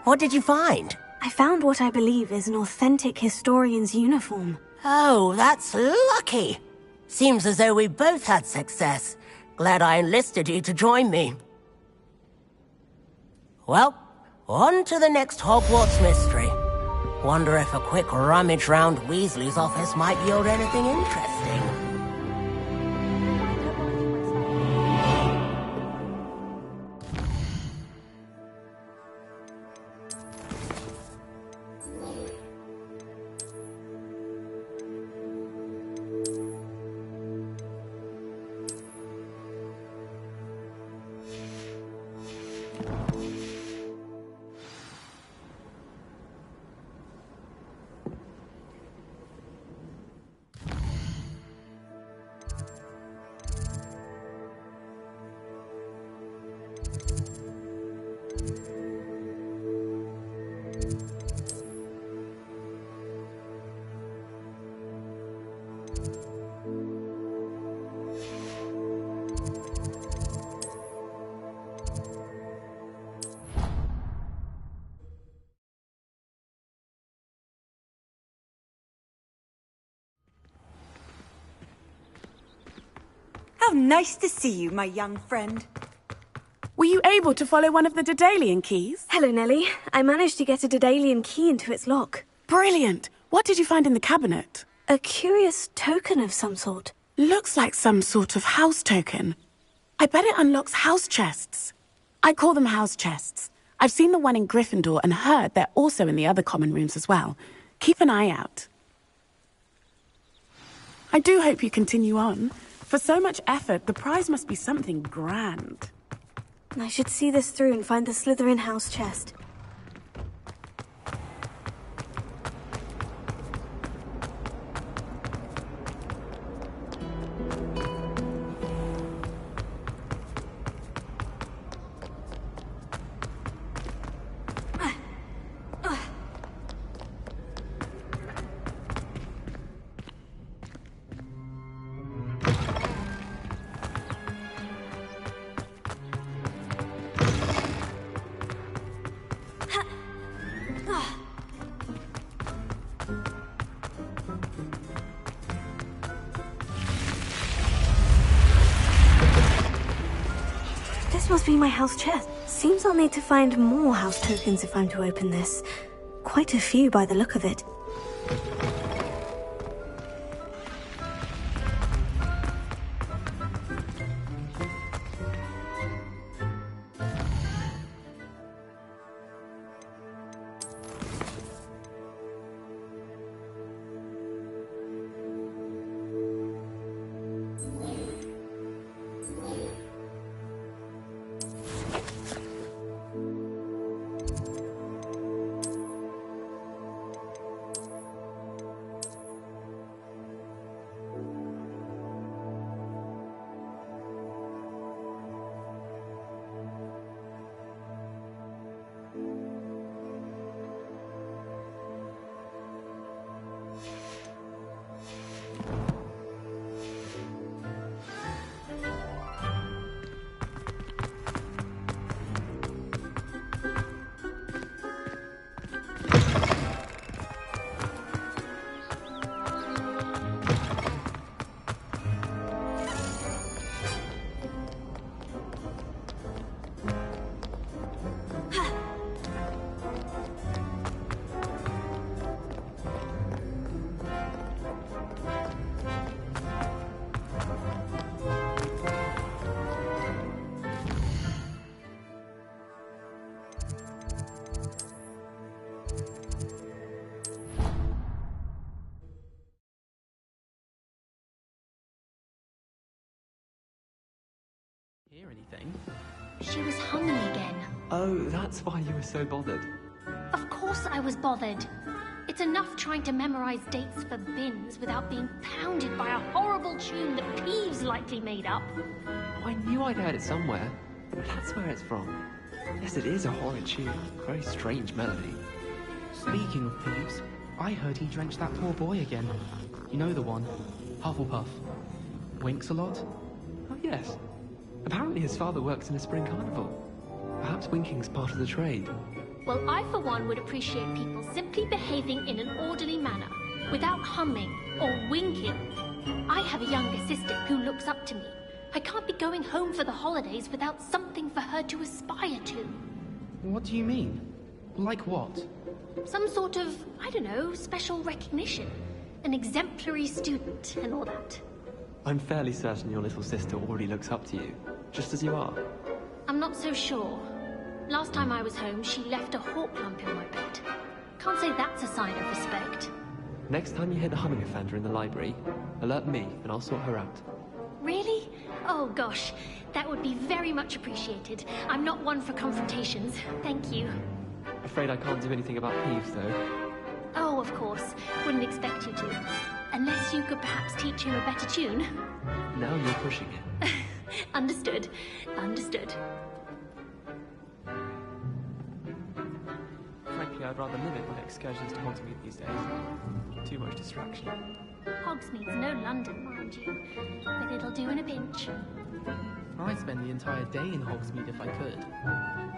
What did you find? I found what I believe is an authentic historian's uniform. Oh, that's lucky. Seems as though we both had success. Glad I enlisted you to join me. Well, on to the next Hogwarts mystery. Wonder if a quick rummage round Weasley's office might yield anything interesting. How nice to see you, my young friend. Were you able to follow one of the Daedalian keys? Hello, Nellie. I managed to get a Daedalian key into its lock. Brilliant! What did you find in the cabinet? A curious token of some sort. Looks like some sort of house token. I bet it unlocks house chests. I call them house chests. I've seen the one in Gryffindor and heard they're also in the other common rooms as well. Keep an eye out. I do hope you continue on. For so much effort, the prize must be something grand. I should see this through and find the Slytherin house chest. This must be my house chest. Seems I'll need to find more house tokens if I'm to open this. Quite a few by the look of it. Hear anything? She was humming again. Oh, that's why you were so bothered. Of course I was bothered. It's enough trying to memorize dates for bins without being pounded by a horrible tune that Peeves likely made up. I knew I'd heard it somewhere. That's where it's from. Yes, it is a horrid tune. Very strange melody. Speaking of Peeves, I heard he drenched that poor boy again. You know the one. Hufflepuff. Winks a lot? Oh, yes. Apparently his father works in a spring carnival. Perhaps winking's part of the trade. Well, I for one would appreciate people simply behaving in an orderly manner, without humming or winking. I have a younger sister who looks up to me. I can't be going home for the holidays without something for her to aspire to. What do you mean? Like what? Some sort of, I don't know, special recognition. An exemplary student and all that. I'm fairly certain your little sister already looks up to you, just as you are. I'm not so sure. Last time I was home, she left a hawk lump in my bed. Can't say that's a sign of respect. Next time you hear the humming offender in the library, alert me and I'll sort her out. Really? Oh gosh, that would be very much appreciated. I'm not one for confrontations. Thank you. Afraid I can't do anything about Peeves, though. Oh, of course. Wouldn't expect you to. Unless you could perhaps teach him a better tune. Now you're pushing it. Understood. Understood. Frankly, I'd rather limit my excursions to Hogsmeade these days. Too much distraction. Hogsmeade's no London, mind you. But it'll do in a pinch. I'd spend the entire day in Hogsmeade if I could.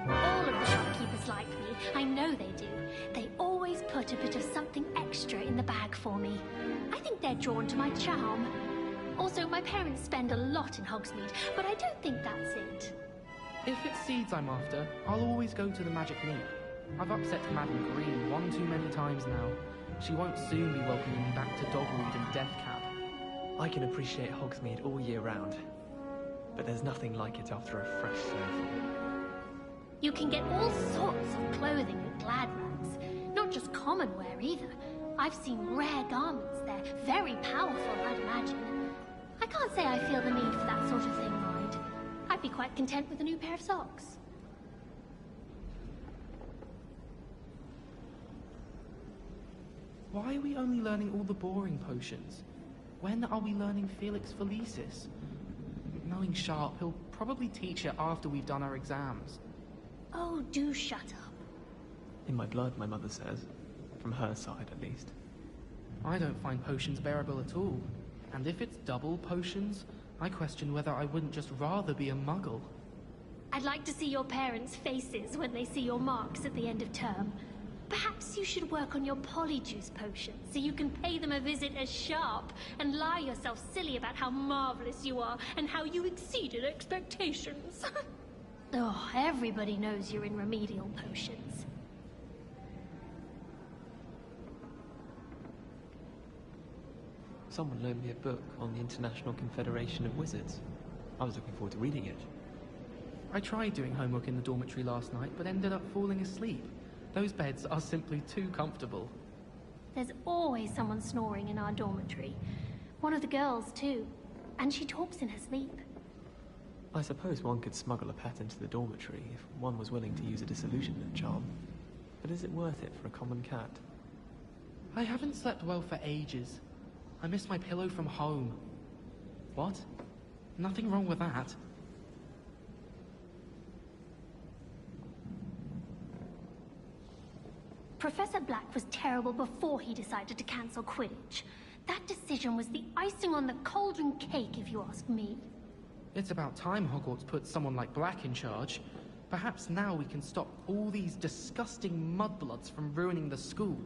All of the shopkeepers like me. I know they do. They always put a bit of something extra in the bag for me. I think they're drawn to my charm. Also, my parents spend a lot in Hogsmeade, but I don't think that's it. If it's seeds I'm after, I'll always go to the Magic Neep. I've upset Madam Green one too many times now. She won't soon be welcoming me back to Dogweed and Deathcap. I can appreciate Hogsmeade all year round, but there's nothing like it after a fresh snowfall. You can get all sorts of clothing at Glad Rags. Not just common wear either. I've seen rare garments there. Very powerful, I'd imagine. I can't say I feel the need for that sort of thing, mind. I'd be quite content with a new pair of socks. Why are we only learning all the boring potions? When are we learning Felix Felicis? Knowing Sharp, he'll probably teach it after we've done our exams. Oh, do shut up. In my blood, my mother says. From her side, at least. I don't find potions bearable at all. And if it's double potions, I question whether I wouldn't just rather be a muggle. I'd like to see your parents' faces when they see your marks at the end of term. Perhaps you should work on your polyjuice potion so you can pay them a visit as Sharp and lie yourself silly about how marvelous you are and how you exceeded expectations. Oh, everybody knows you're in remedial potions. Someone loaned me a book on the International Confederation of Wizards. I was looking forward to reading it. I tried doing homework in the dormitory last night, but ended up falling asleep. Those beds are simply too comfortable. There's always someone snoring in our dormitory. One of the girls, too. And she talks in her sleep. I suppose one could smuggle a pet into the dormitory if one was willing to use a disillusionment charm. But is it worth it for a common cat? I haven't slept well for ages. I miss my pillow from home. What? Nothing wrong with that. Professor Black was terrible before he decided to cancel Quidditch. That decision was the icing on the cauldron cake, if you ask me. It's about time Hogwarts put someone like Black in charge. Perhaps now we can stop all these disgusting mudbloods from ruining the school.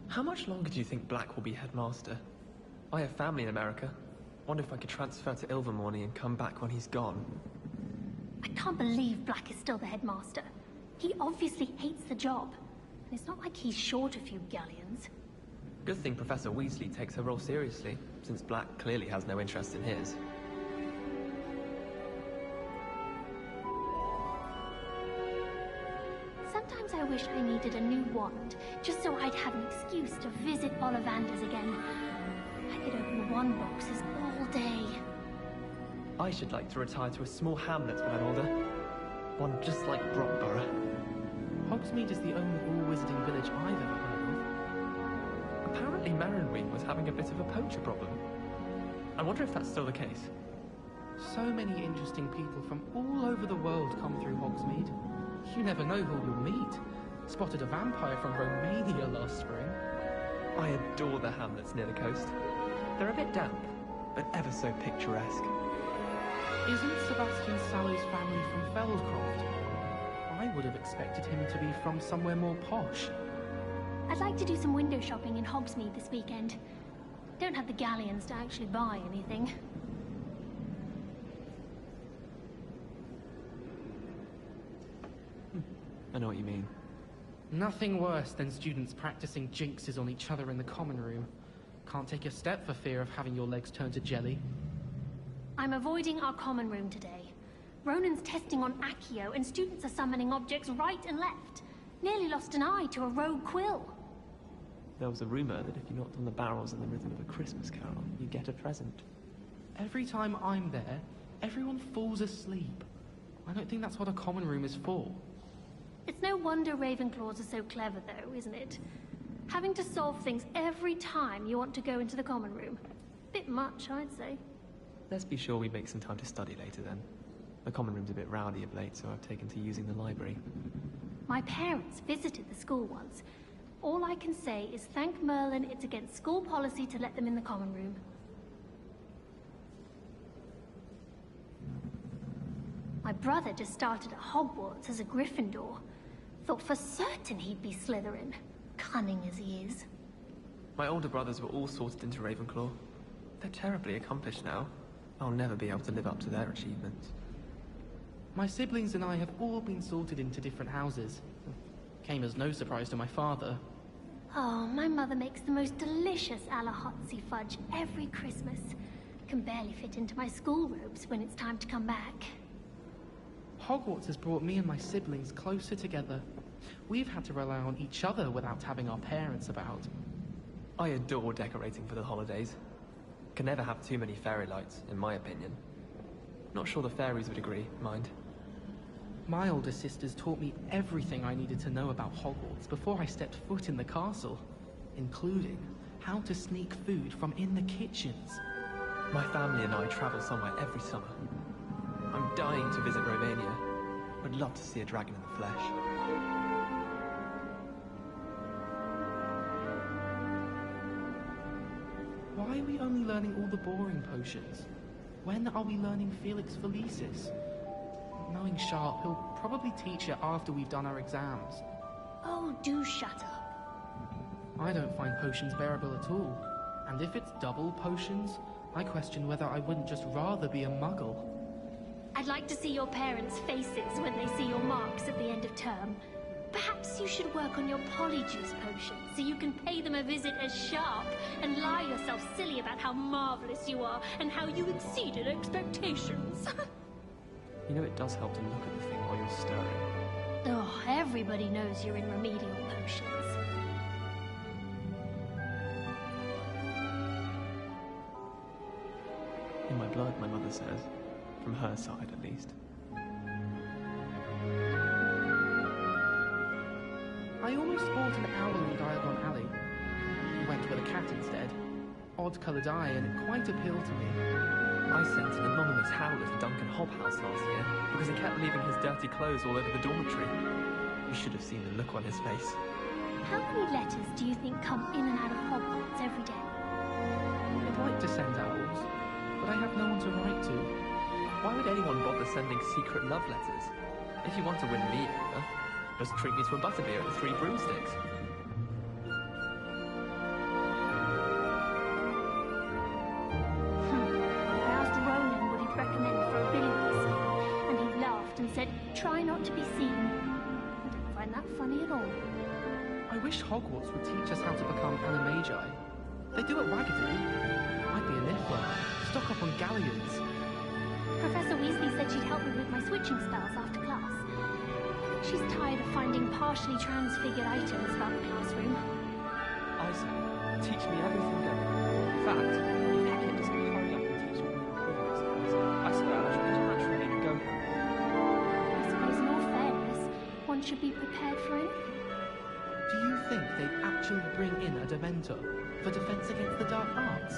How much longer do you think Black will be headmaster? I have family in America. Wonder if I could transfer to Ilvermorny and come back when he's gone. I can't believe Black is still the headmaster. He obviously hates the job. And it's not like he's short a few galleons. Good thing Professor Weasley takes her role seriously, since Black clearly has no interest in his. Sometimes I wish I needed a new wand, just so I'd have an excuse to visit Ollivanders again. I could open wand-boxes all day. I should like to retire to a small hamlet when I'm older. One just like Brockborough. Hogsmeade is the only all-wizarding village I've ever heard of. Apparently Merenweed was having a bit of a poacher problem. I wonder if that's still the case. So many interesting people from all over the world come through Hogsmeade. You never know who you'll meet. Spotted a vampire from Romania last spring. I adore the hamlets near the coast. They're a bit damp, but ever so picturesque. Isn't Sebastian Sallow's family from Feldcroft? I would have expected him to be from somewhere more posh. I'd like to do some window shopping in Hogsmeade this weekend. Don't have the galleons to actually buy anything. I know what you mean. Nothing worse than students practicing jinxes on each other in the common room. Can't take a step for fear of having your legs turned to jelly. I'm avoiding our common room today. Ronan's testing on Accio, and students are summoning objects right and left. Nearly lost an eye to a rogue quill. There was a rumor that if you knocked on the barrels in the rhythm of a Christmas carol, you get a present. Every time I'm there, everyone falls asleep. I don't think that's what a common room is for. It's no wonder Ravenclaws are so clever, though, isn't it? Having to solve things every time you want to go into the common room. Bit much, I'd say. Let's be sure we make some time to study later then. The common room's a bit rowdy of late, so I've taken to using the library. My parents visited the school once. All I can say is thank Merlin it's against school policy to let them in the common room. My brother just started at Hogwarts as a Gryffindor. Thought for certain he'd be Slytherin, cunning as he is. My older brothers were all sorted into Ravenclaw. They're terribly accomplished now. I'll never be able to live up to their achievements. My siblings and I have all been sorted into different houses. Came as no surprise to my father. Oh, my mother makes the most delicious Alahotzi fudge every Christmas. Can barely fit into my school robes when it's time to come back. Hogwarts has brought me and my siblings closer together. We've had to rely on each other without having our parents about. I adore decorating for the holidays. Can never have too many fairy lights, in my opinion. Not sure the fairies would agree, mind. My older sisters taught me everything I needed to know about Hogwarts before I stepped foot in the castle, including how to sneak food from in the kitchens. My family and I travel somewhere every summer. I'm dying to visit Romania. Would love to see a dragon in the flesh. Why are we only learning all the boring potions? When are we learning Felix Felicis? Knowing Sharp, he'll probably teach it after we've done our exams. Oh, do shut up. I don't find potions bearable at all. And if it's double potions, I question whether I wouldn't just rather be a muggle. I'd like to see your parents' faces when they see your marks at the end of term. Perhaps you should work on your polyjuice potion so you can pay them a visit as Sharp and lie yourself silly about how marvelous you are and how you exceeded expectations. You know it does help to look at the thing while you're stirring. Oh, everybody knows you're in remedial potions. In my blood, my mother says. From her side, at least. I almost bought an owl in Diagon Alley. Went with a cat instead. Odd-coloured eye, and it quite appealed to me. I sent an anonymous howler to Duncan Hobhouse last year because he kept leaving his dirty clothes all over the dormitory. You should have seen the look on his face. How many letters do you think come in and out of Hogwarts every day? I'd like to send owls, but I have no one to write to. Why would anyone bother sending secret love letters? If you want to win me over, just treat me to a butterbeer and 3 broomsticks. I asked Ronan what he'd recommend for a billy whistle, and he laughed and said, try not to be seen. I don't find that funny at all. I wish Hogwarts would teach us how to become animagi. They do at Wagadu. I'd be a Niffler. Stock up on galleons. Professor Weasley said she'd help me with my switching spells after class. I think she's tired of finding partially transfigured items about the classroom. Isaac, teach me everything then. In fact, if Hecate doesn't hurry up and teach me I swear I should be much ready to go home. I suppose in all fairness, one should be prepared for anything. Do you think they'd actually bring in a Dementor for defense against the dark arts?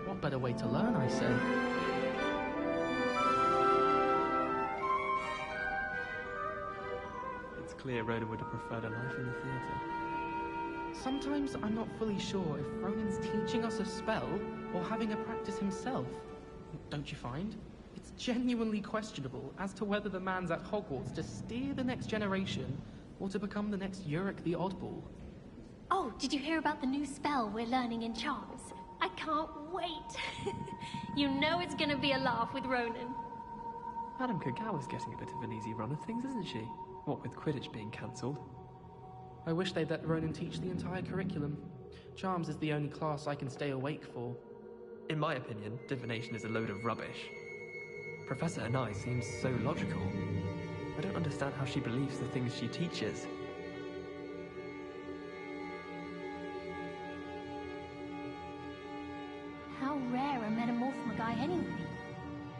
What better way to learn, I say? It's clear Rhoda would have preferred a life in the theatre. Sometimes I'm not fully sure if Ronan's teaching us a spell or having a practice himself. don't you find? It's genuinely questionable as to whether the man's at Hogwarts to steer the next generation or to become the next Yurik the Oddball. Oh, did you hear about the new spell we're learning in Charms? I can't wait. You know it's gonna be a laugh with Ronan. Madame Kagawa's getting a bit of an easy run of things, isn't she? What with Quidditch being cancelled. I wish they'd let Ronan teach the entire curriculum. Charms is the only class I can stay awake for. In my opinion, divination is a load of rubbish. Professor Anai seems so logical. I don't understand how she believes the things she teaches. How rare a metamorphma guy anyway?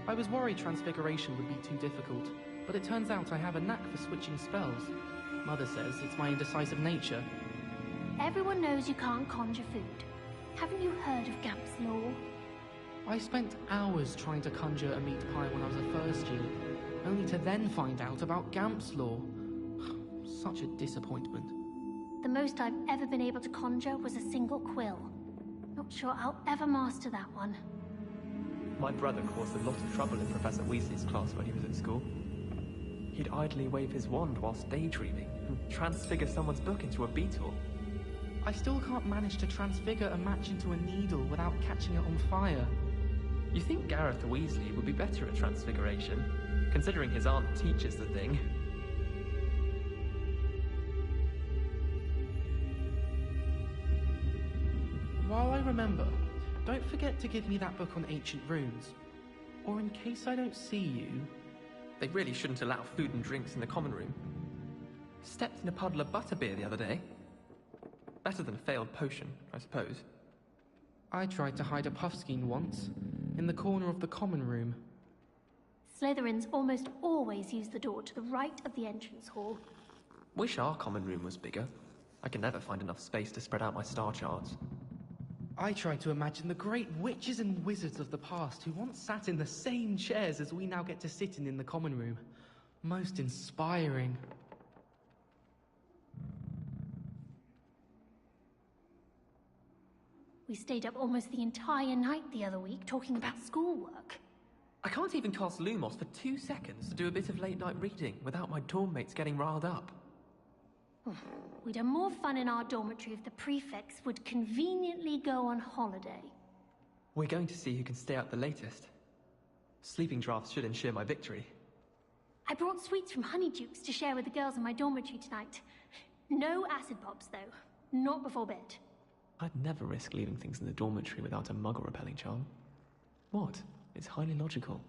I was worried transfiguration would be too difficult, but it turns out I have a knack for switching spells. Mother says it's my indecisive nature. Everyone knows you can't conjure food. Haven't you heard of Gamp's Law? I spent hours trying to conjure a meat pie when I was a first year, only to then find out about Gamp's Law. Such a disappointment. The most I've ever been able to conjure was a single quill. Not sure I'll ever master that one. My brother caused a lot of trouble in Professor Weasley's class when he was at school. He'd idly wave his wand whilst daydreaming and transfigure someone's book into a beetle. I still can't manage to transfigure a match into a needle without catching it on fire. You think Gareth Weasley would be better at transfiguration, considering his aunt teaches the thing? While I remember, don't forget to give me that book on ancient runes. Or in case I don't see you... They really shouldn't allow food and drinks in the common room. Stepped in a puddle of butterbeer the other day. Better than a failed potion, I suppose. I tried to hide a puffskein once, in the corner of the common room. Slytherins almost always use the door to the right of the entrance hall. Wish our common room was bigger. I can never find enough space to spread out my star charts. I tried to imagine the great witches and wizards of the past who once sat in the same chairs as we now get to sit in the common room. Most inspiring. We stayed up almost the entire night the other week talking about schoolwork. I can't even cast Lumos for 2 seconds to do a bit of late-night reading without my dorm mates getting riled up. We'd have more fun in our dormitory if the prefects would conveniently go on holiday. We're going to see who can stay up the latest. Sleeping drafts should ensure my victory. I brought sweets from Honeydukes to share with the girls in my dormitory tonight. No acid pops, though. Not before bed. I'd never risk leaving things in the dormitory without a muggle-repelling charm. What? It's highly logical.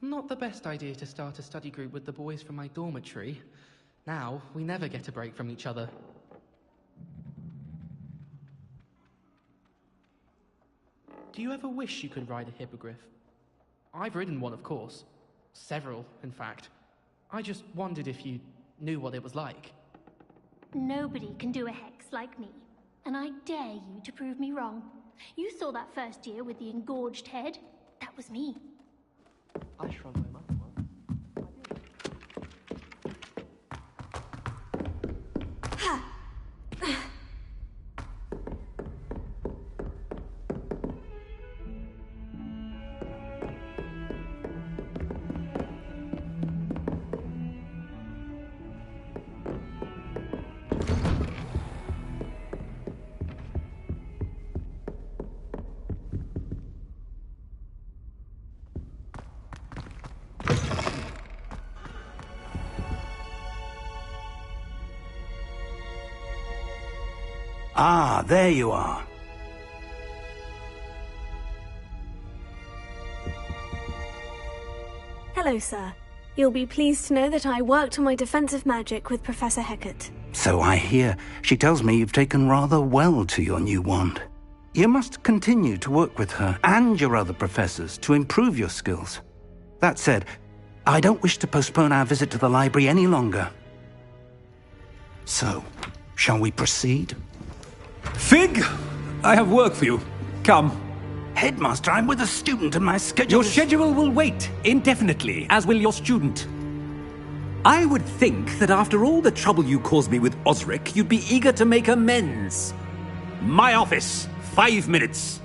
Not the best idea to start a study group with the boys from my dormitory. Now, we never get a break from each other. Do you ever wish you could ride a hippogriff? I've ridden one, of course. Several, in fact. I just wondered if you knew what it was like. Nobody can do a hex like me. And I dare you to prove me wrong. You saw that first year with the engorged head. That was me. I shrunk my mother once. Ah, there you are. Hello, sir. You'll be pleased to know that I worked on my defensive magic with Professor Hecat. So I hear. She tells me you've taken rather well to your new wand. You must continue to work with her and your other professors to improve your skills. That said, I don't wish to postpone our visit to the library any longer. So, shall we proceed? Fig! I have work for you. Come. Headmaster, I'm with a student and my schedule Your schedule will wait indefinitely, as will your student. I would think that after all the trouble you caused me with Osric, you'd be eager to make amends. My office. 5 minutes.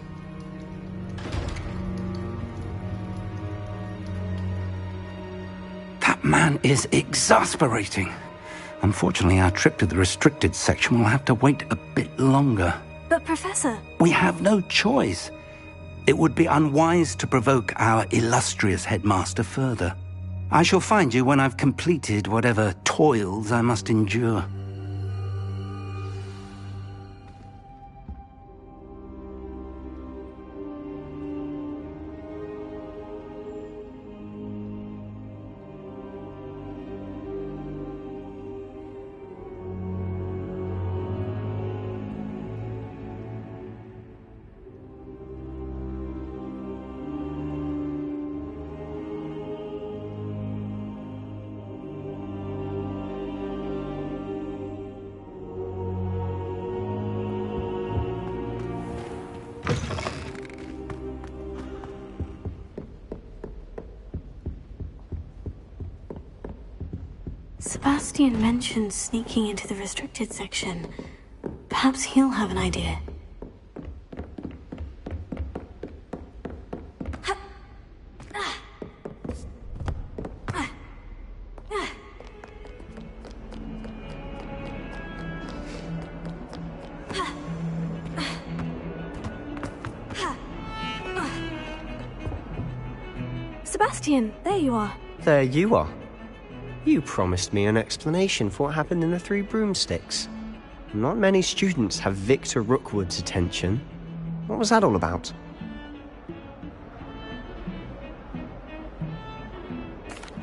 man is exasperating. Unfortunately, our trip to the restricted section will have to wait a bit longer. But Professor... We have no choice. It would be unwise to provoke our illustrious headmaster further. I shall find you when I've completed whatever toils I must endure. Sebastian mentioned sneaking into the restricted section. Perhaps he'll have an idea. Sebastian, there you are. There you are. You promised me an explanation for what happened in the Three Broomsticks. Not many students have Victor Rookwood's attention. What was that all about?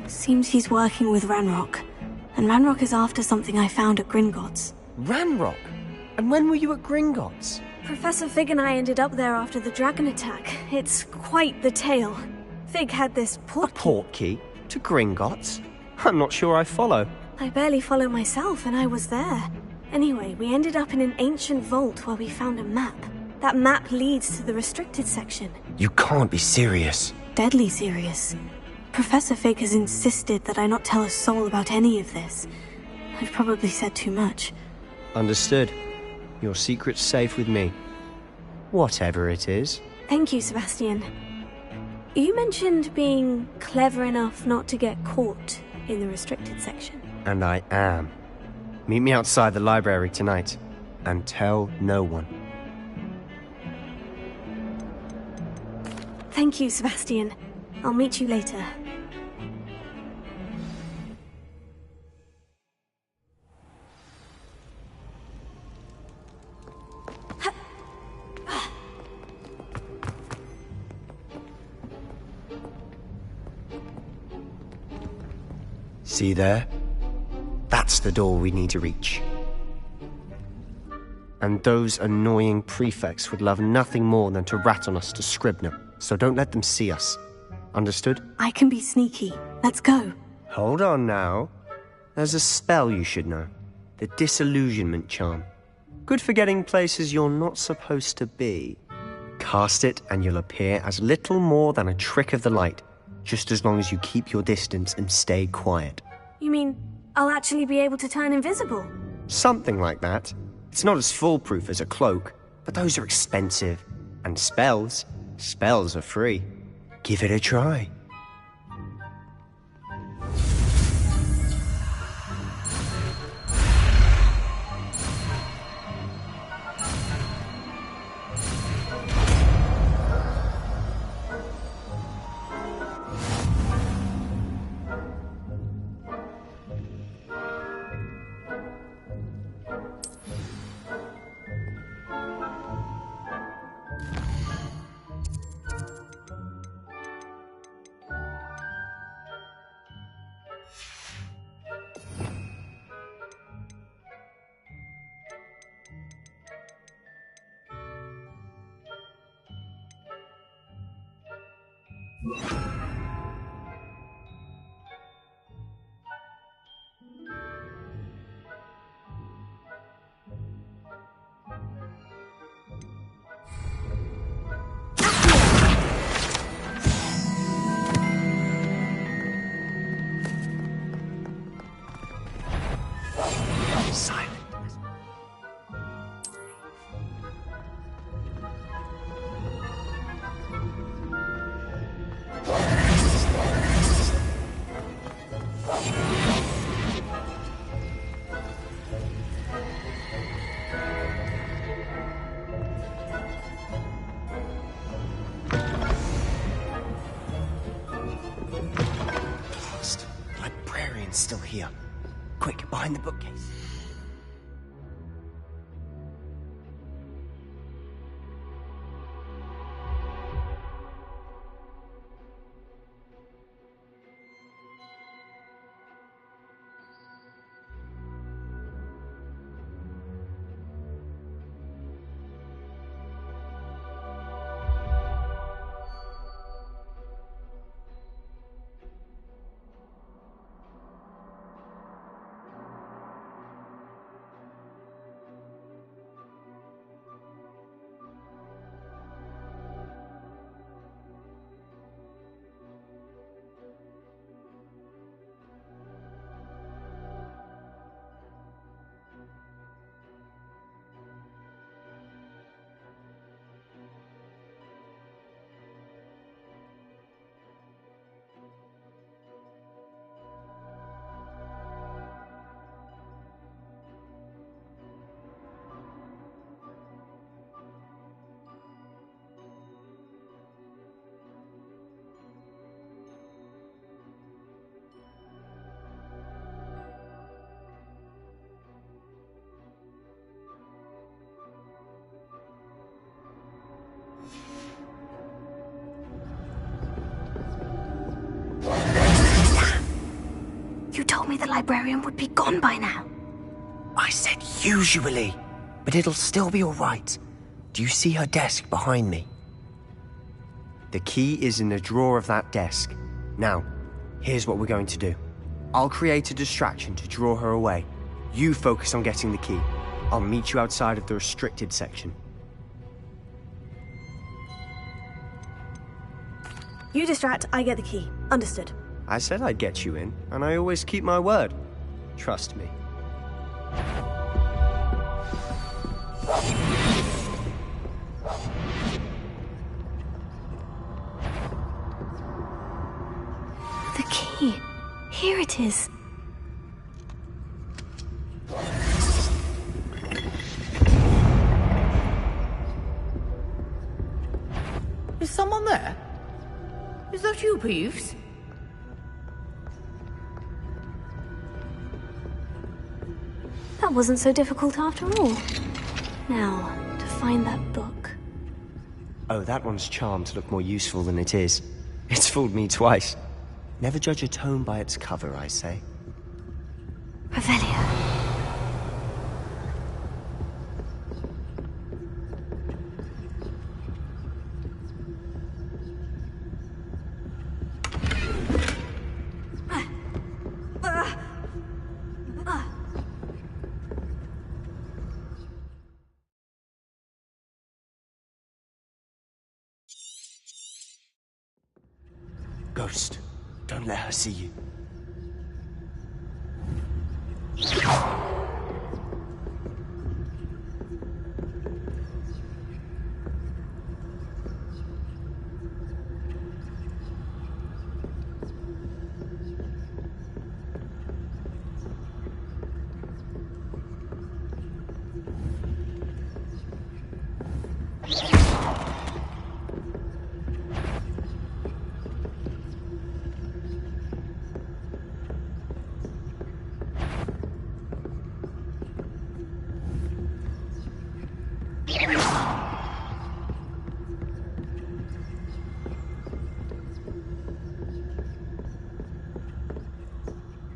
Seems he's working with Ranrock. And Ranrock is after something I found at Gringotts. Ranrock? And when were you at Gringotts? Professor Fig and I ended up there after the dragon attack. It's quite the tale. Fig had this portkey. A portkey? To Gringotts? I'm not sure I follow. I barely follow myself, and I was there. Anyway, we ended up in an ancient vault where we found a map. That map leads to the restricted section. You can't be serious. Deadly serious. Professor Fig has insisted that I not tell a soul about any of this. I've probably said too much. Understood. Your secret's safe with me. Whatever it is. Thank you, Sebastian. You mentioned being clever enough not to get caught in the restricted section. And I am. Meet me outside the library tonight, and tell no one. Thank you, Sebastian. I'll meet you later. See there? That's the door we need to reach. And those annoying prefects would love nothing more than to rat on us to Scribner, so don't let them see us. Understood? I can be sneaky. Let's go. Hold on now. There's a spell you should know. The Disillusionment Charm. Good for getting places you're not supposed to be. Cast it and you'll appear as little more than a trick of the light, just as long as you keep your distance and stay quiet. You mean I'll actually be able to turn invisible? Something like that. It's not as foolproof as a cloak, but those are expensive. And spells are free. Give it a try. here. Quick, behind the bookcase. You told me the librarian would be gone by now. I said usually, but it'll still be all right. Do you see her desk behind me? The key is in the drawer of that desk. Now, here's what we're going to do. I'll create a distraction to draw her away. You focus on getting the key. I'll meet you outside of the restricted section. You distract, I get the key. Understood. I said I'd get you in, and I always keep my word. Trust me. The key. Here it is. Is someone there? Is that you, Peeves? That wasn't so difficult after all. Now, to find that book. Oh, that one's charmed to look more useful than it is. It's fooled me twice. Never judge a tome by its cover, I say. Revelio. Ghost, don't let her see you.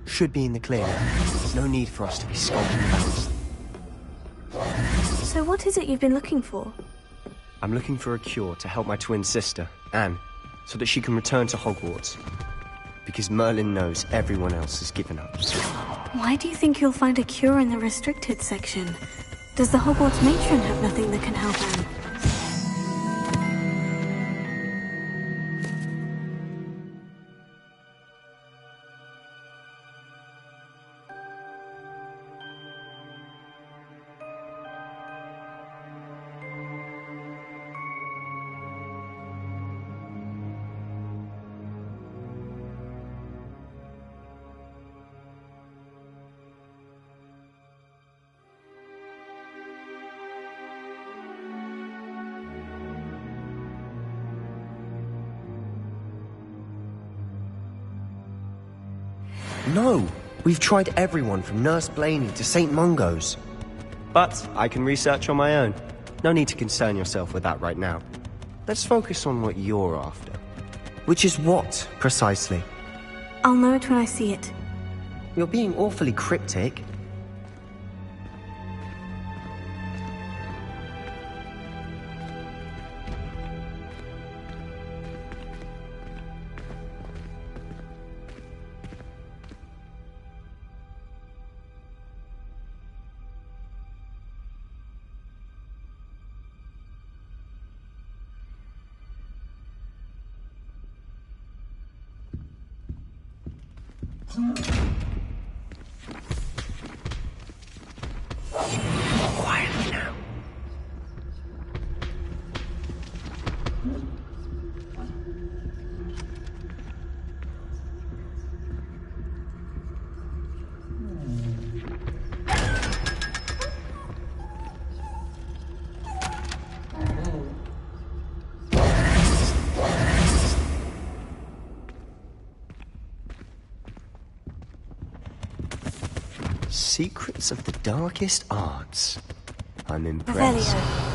Should be in the clear. No need for us to be skulking about. So what is it you've been looking for? I'm looking for a cure to help my twin sister, Anne, so that she can return to Hogwarts. Because Merlin knows everyone else has given up. Why do you think you'll find a cure in the restricted section? Does the Hogwarts matron have nothing that can help Anne? No! We've tried everyone from Nurse Blaney to St. Mungo's. But I can research on my own. No need to concern yourself with that right now. Let's focus on what you're after. Which is what, precisely? I'll know it when I see it. You're being awfully cryptic. Quietly now. Secrets of the darkest arts. I'm impressed. Revelio.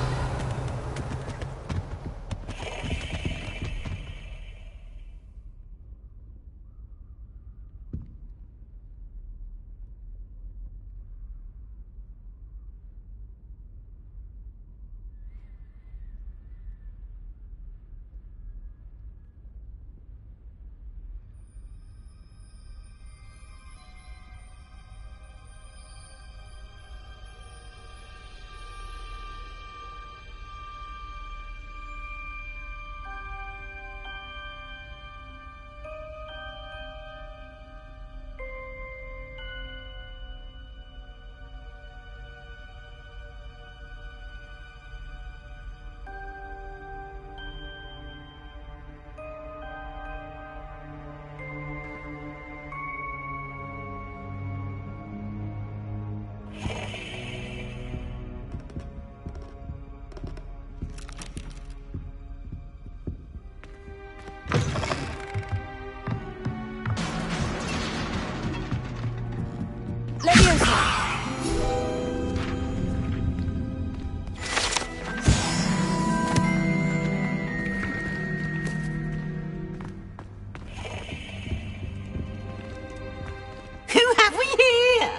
Who have we here?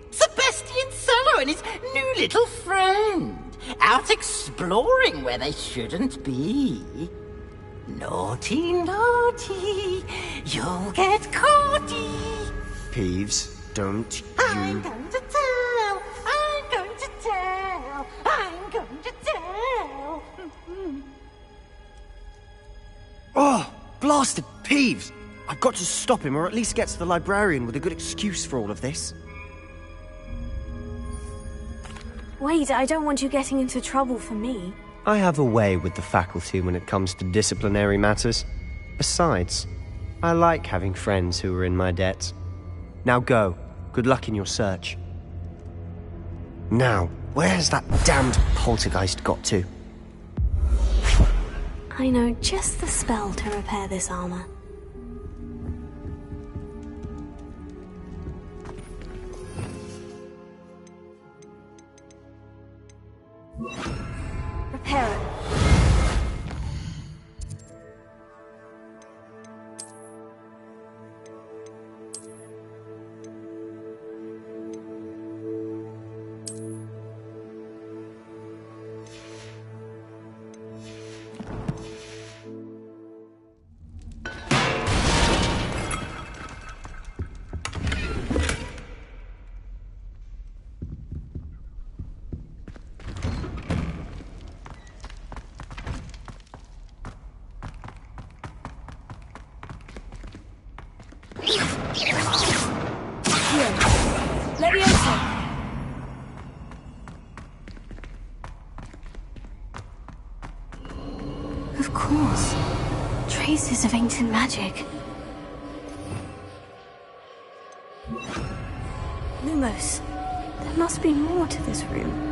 Sebastian Solo and his new little friend. Out exploring where they shouldn't be. Naughty, naughty, you'll get caughty. Peeves, don't I'm you... going to tell, I'm going to tell, I'm going to tell. Oh, blasted Peeves! I've got to stop him, or at least get to the librarian with a good excuse for all of this. Wait, I don't want you getting into trouble for me. I have a way with the faculty when it comes to disciplinary matters. Besides, I like having friends who are in my debt. Now go. Good luck in your search. Now, where's that damned poltergeist got to? I know just the spell to repair this armor. Repair it. Of course. Traces of ancient magic. Lumos. There must be more to this room.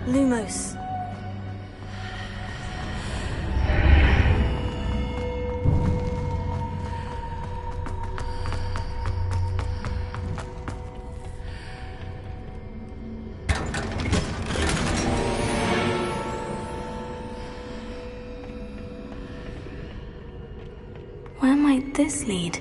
Lumos. Where might this lead?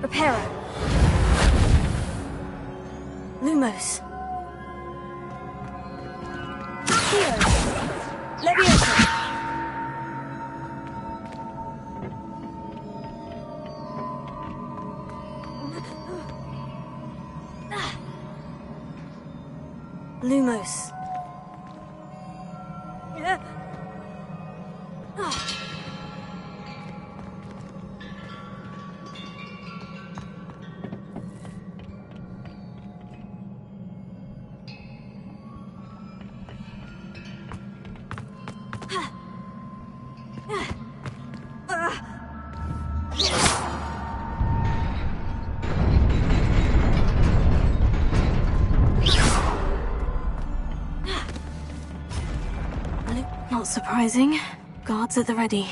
Reparo. Lumos. Theo. Leviosa. Lumos. Not surprising. Guards at the ready.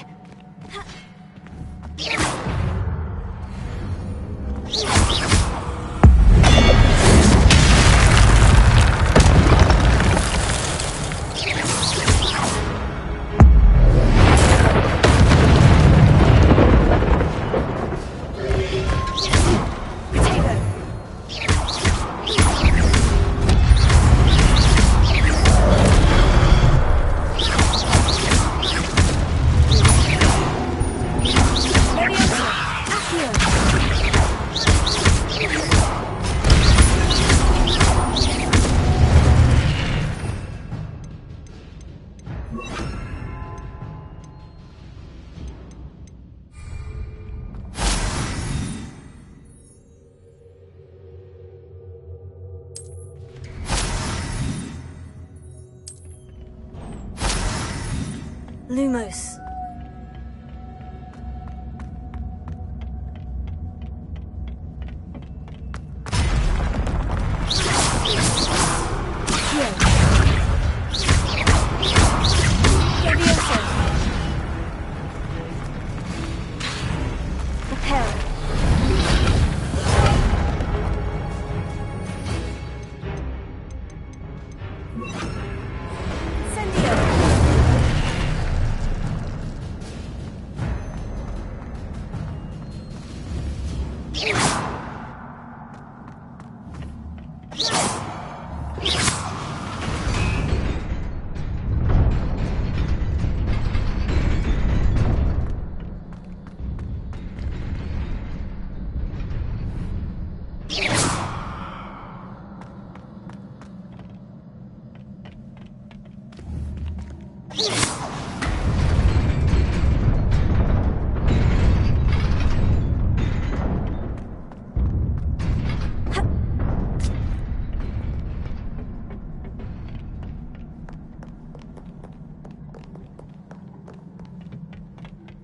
Lumos.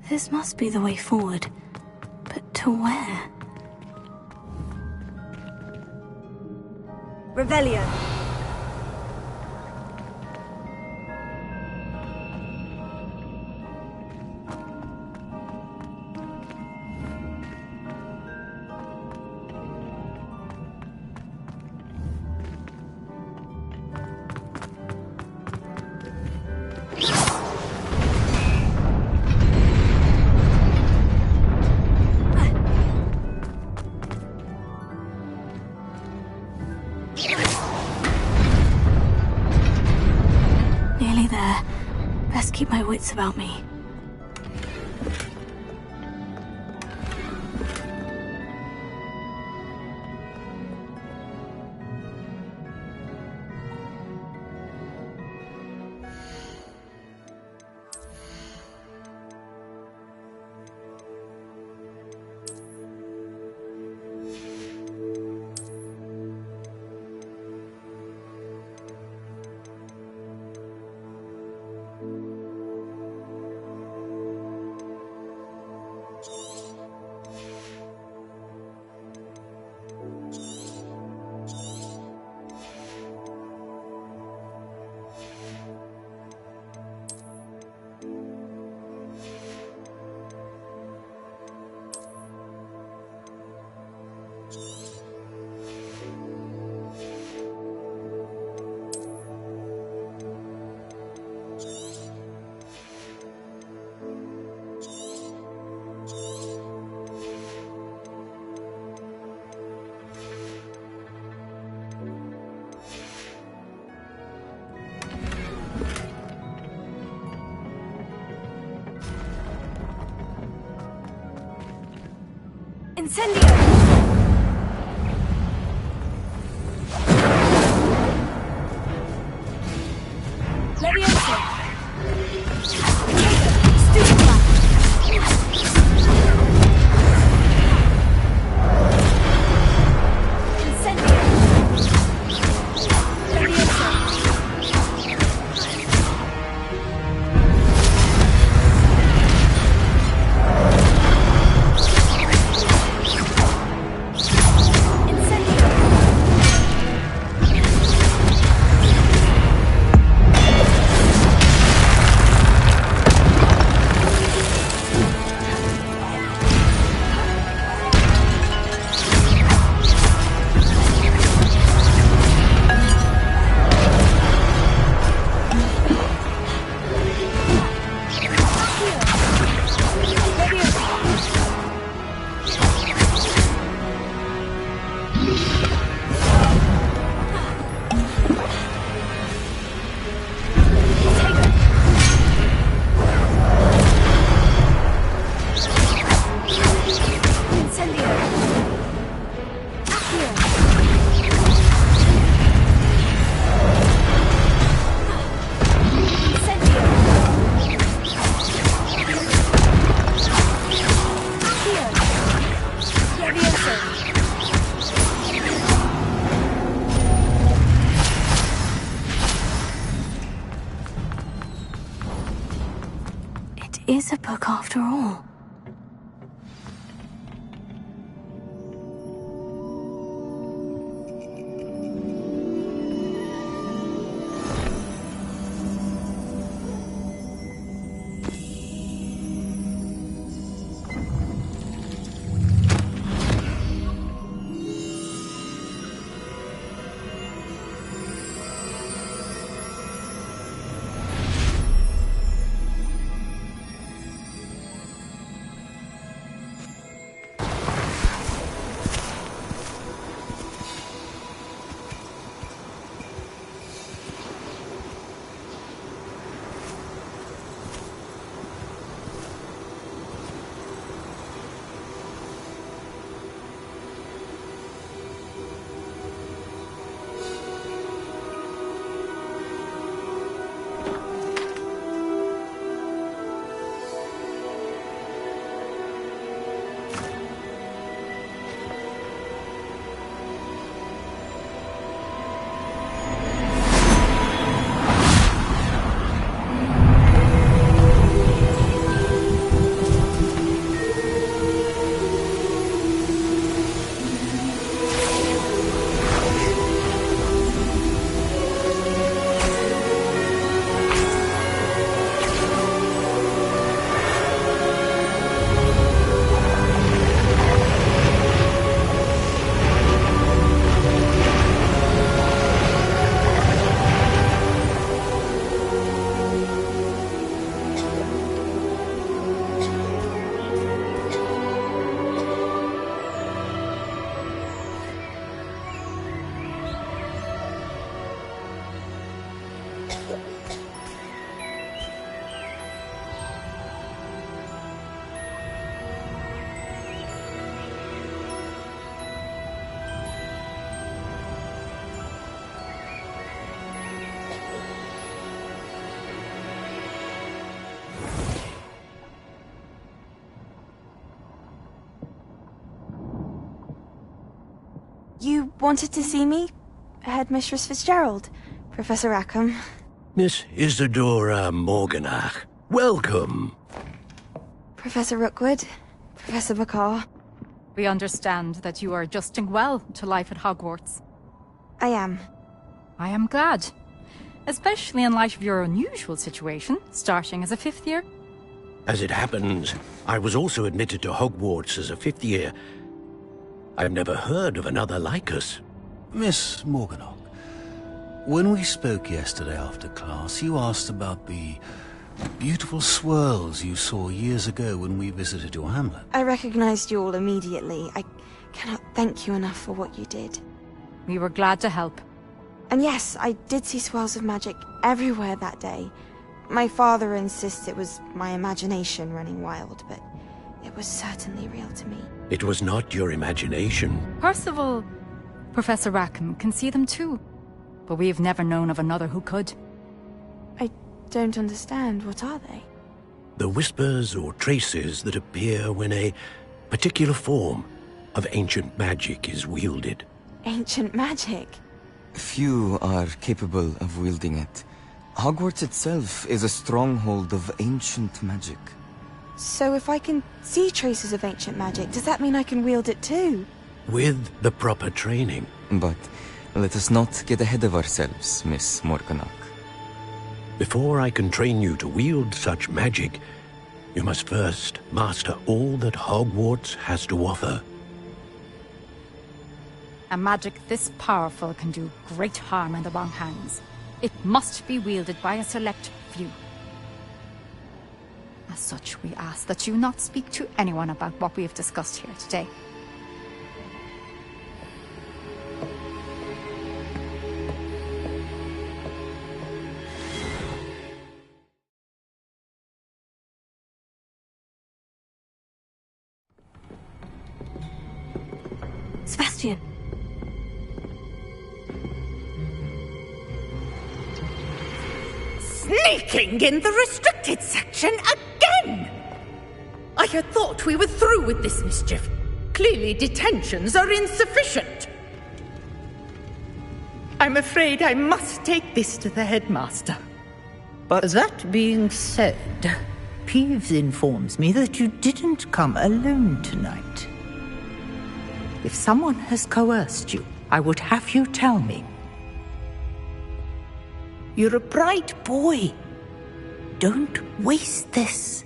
This must be the way forward. But to where? Revelio. Nearly there. Best keep my wits about me. Incendio! Leviosa! Stupid blast! Incendio! Leviosa! Is a book after all. You wanted to see me? Headmistress Fitzgerald, Professor Rackham. Miss Isadora Morganach, welcome. Professor Rookwood, Professor Bakar. We understand that you are adjusting well to life at Hogwarts. I am. I am glad. Especially in light of your unusual situation, starting as a 5th year. As it happens, I was also admitted to Hogwarts as a 5th year. I've never heard of another like us. Miss Morganach, when we spoke yesterday after class, you asked about the beautiful swirls you saw years ago when we visited your hamlet. I recognized you all immediately. I cannot thank you enough for what you did. We were glad to help. And yes, I did see swirls of magic everywhere that day. My father insists it was my imagination running wild, but it was certainly real to me. It was not your imagination. Percival, Professor Rackham can see them too. But we've never known of another who could. I don't understand. What are they? The whispers or traces that appear when a particular form of ancient magic is wielded. Ancient magic? Few are capable of wielding it. Hogwarts itself is a stronghold of ancient magic. So if I can see traces of ancient magic, does that mean I can wield it too? With the proper training. But let us not get ahead of ourselves, Miss Morganach. Before I can train you to wield such magic, you must first master all that Hogwarts has to offer. A magic this powerful can do great harm in the wrong hands. It must be wielded by a select few. As such, we ask that you not speak to anyone about what we have discussed here today. Sebastian! Sneaking in the restricted section again! I had thought we were through with this mischief. Clearly detentions are insufficient. I'm afraid I must take this to the headmaster. But that being said, Peeves informs me that you didn't come alone tonight. If someone has coerced you, I would have you tell me. You're a bright boy. Don't waste this.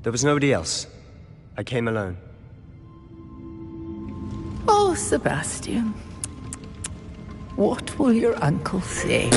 There was nobody else. I came alone. Oh, Sebastian. What will your uncle say?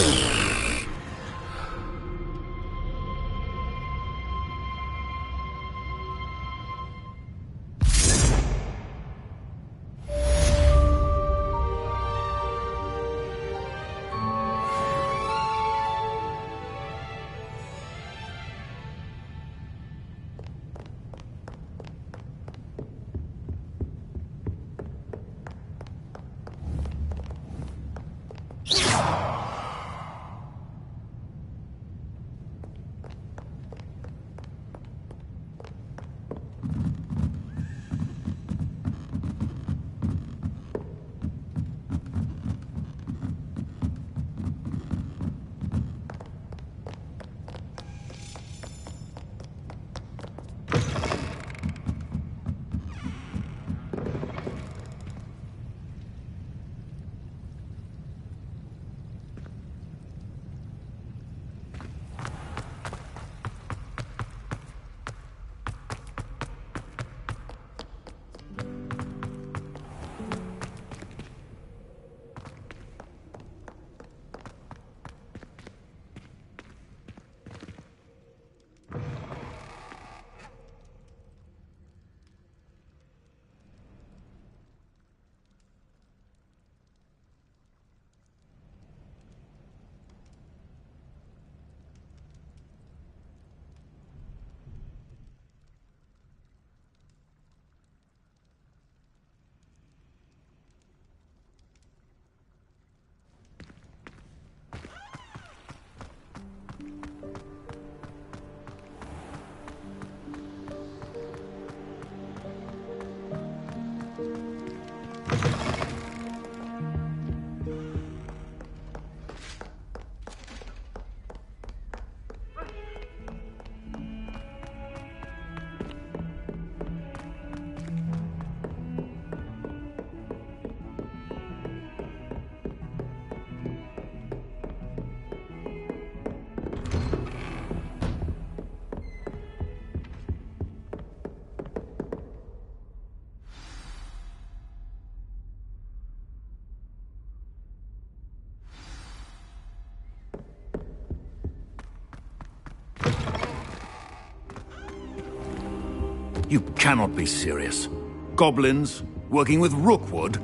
You cannot be serious. Goblins working with Rookwood?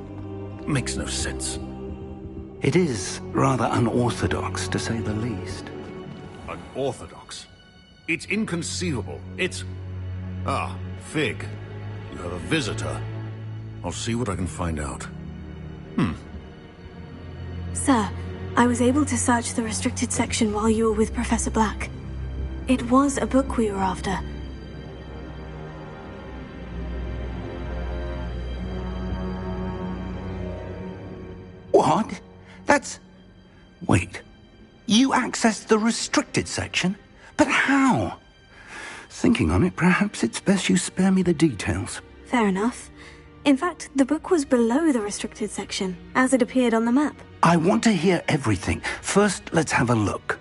Makes no sense. It is rather unorthodox, to say the least. Unorthodox? It's inconceivable. It's... Ah, Fig. You have a visitor. I'll see what I can find out. Sir, I was able to search the restricted section while you were with Professor Black. It was a book we were after. What? That's... Wait. You accessed the restricted section? But how? Thinking on it, perhaps it's best you spare me the details. Fair enough. In fact, the book was below the restricted section, as it appeared on the map. I want to hear everything. First, let's have a look.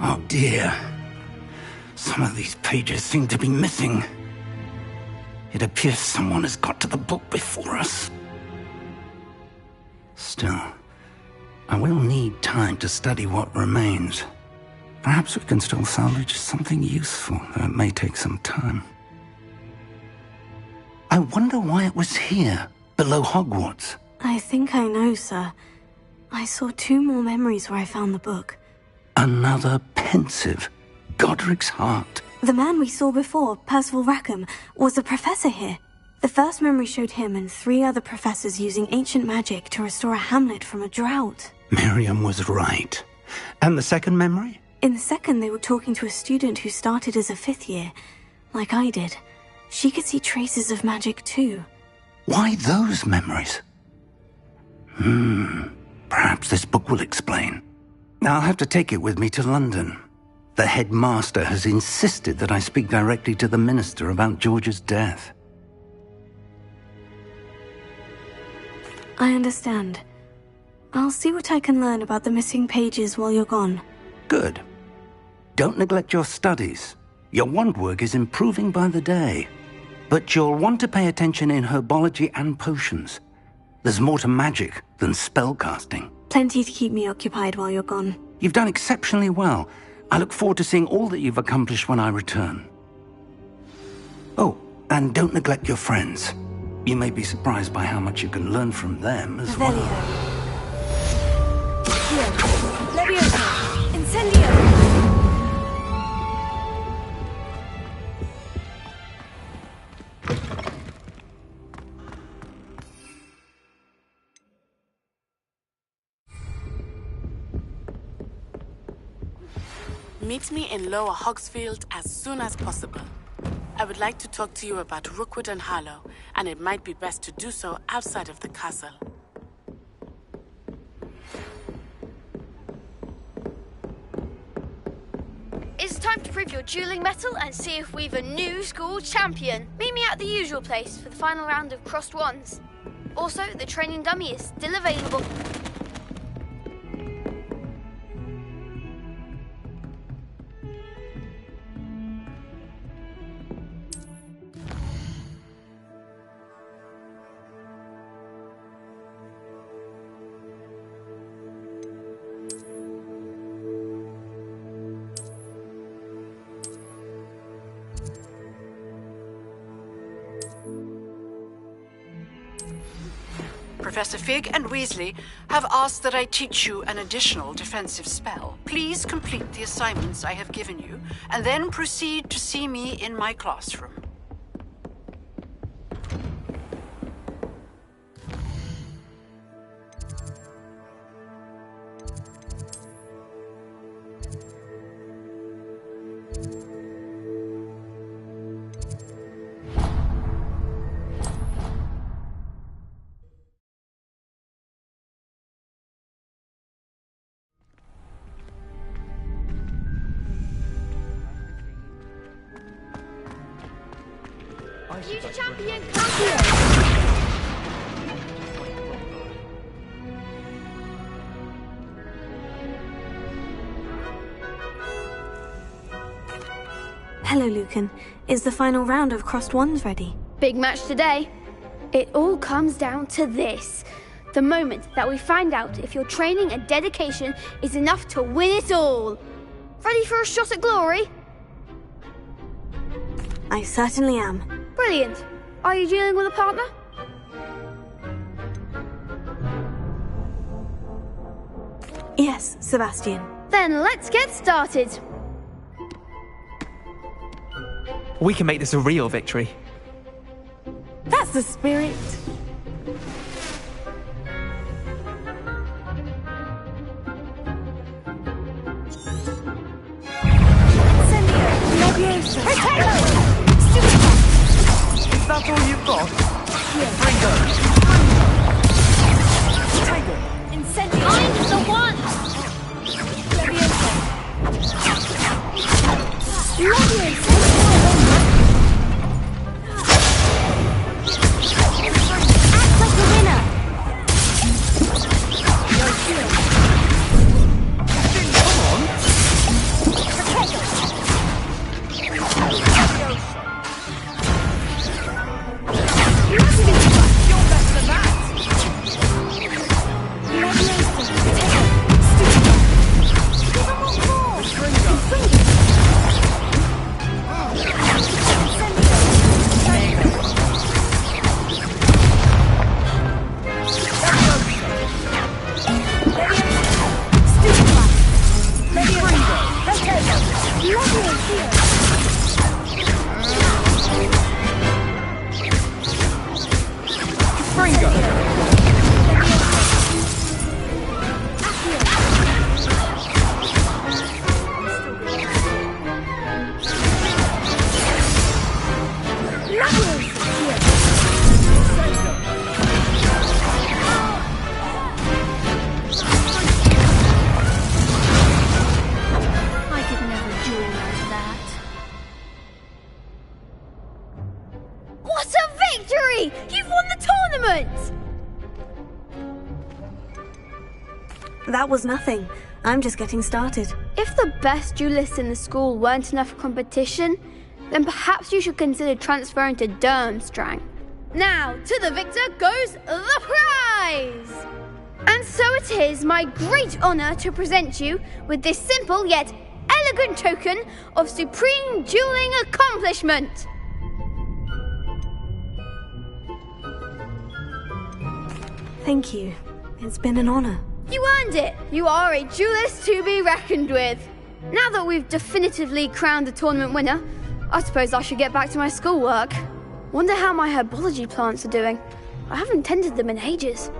Oh dear. Some of these pages seem to be missing. It appears someone has got to the book before us. Still, I will need time to study what remains. Perhaps we can still salvage something useful, though it may take some time. I wonder why it was here, below Hogwarts. I think I know, sir. I saw 2 more memories where I found the book. Another pensive. Godric's heart. The man we saw before, Percival Rackham, was a professor here. The first memory showed him and 3 other professors using ancient magic to restore a hamlet from a drought. Miriam was right. And the second memory? In the second, they were talking to a student who started as a 5th year, like I did. She could see traces of magic too. Why those memories? Perhaps this book will explain. I'll have to take it with me to London. The headmaster has insisted that I speak directly to the minister about George's death. I understand. I'll see what I can learn about the missing pages while you're gone. Good. Don't neglect your studies. Your wand work is improving by the day. But you'll want to pay attention in herbology and potions. There's more to magic than spellcasting. Plenty to keep me occupied while you're gone. You've done exceptionally well. I look forward to seeing all that you've accomplished when I return. Oh, and don't neglect your friends. You may be surprised by how much you can learn from them as well. Leviosa! Incendio! Meet me in Lower Hogsfield as soon as possible. I would like to talk to you about Rookwood and Harlow, and it might be best to do so outside of the castle. It's time to prove your dueling mettle and see if we've a new school champion. Meet me at the usual place for the final round of crossed wands. Also, the training dummy is still available. Professor Fig and Weasley have asked that I teach you an additional defensive spell. Please complete the assignments I have given you, and then proceed to see me in my classroom. Future champion, come here! Hello, Lucan. Is the final round of crossed wands ready? Big match today. It all comes down to this. The moment that we find out if your training and dedication is enough to win it all. Ready for a shot at glory? I certainly am. Brilliant. Are you dealing with a partner? Yes, Sebastian. Then let's get started. We can make this a real victory. That's the spirit. Leviosa! Potato! Is that all you've got? Ringo! Potato! Incendio! I'm the one! Leviosa! Leviosa! Act like a winner! Come on! Potato! You're better than that! I could never duel like that. What a victory! You've won the tournament! That was nothing. I'm just getting started. If the best duelists in the school weren't enough competition, then perhaps you should consider transferring to Durmstrang. Now, to the victor goes the prize! And so it is my great honor to present you with this simple yet elegant token of supreme dueling accomplishment. Thank you. It's been an honor. You earned it! You are a duelist to be reckoned with. Now that we've definitively crowned the tournament winner, I suppose I should get back to my schoolwork. Wonder how my herbology plants are doing. I haven't tended them in ages.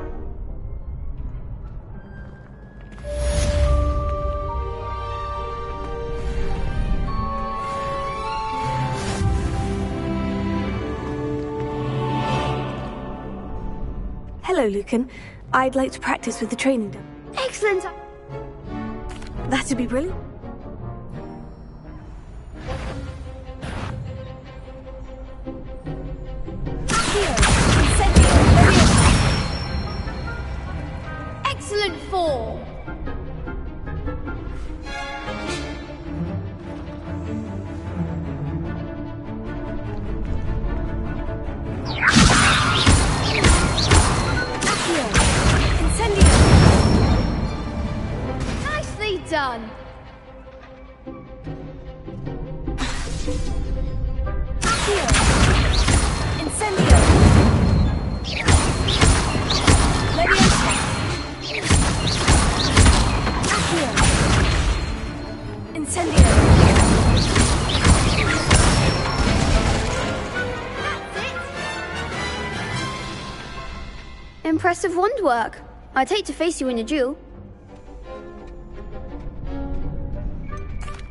Hello, Lucan. I'd like to practice with the training done. Excellent! That'd be brilliant. Excellent form! Nicely done! Incendio! Leviosa! Incendio! Impressive wand work. I'd hate to face you in a duel.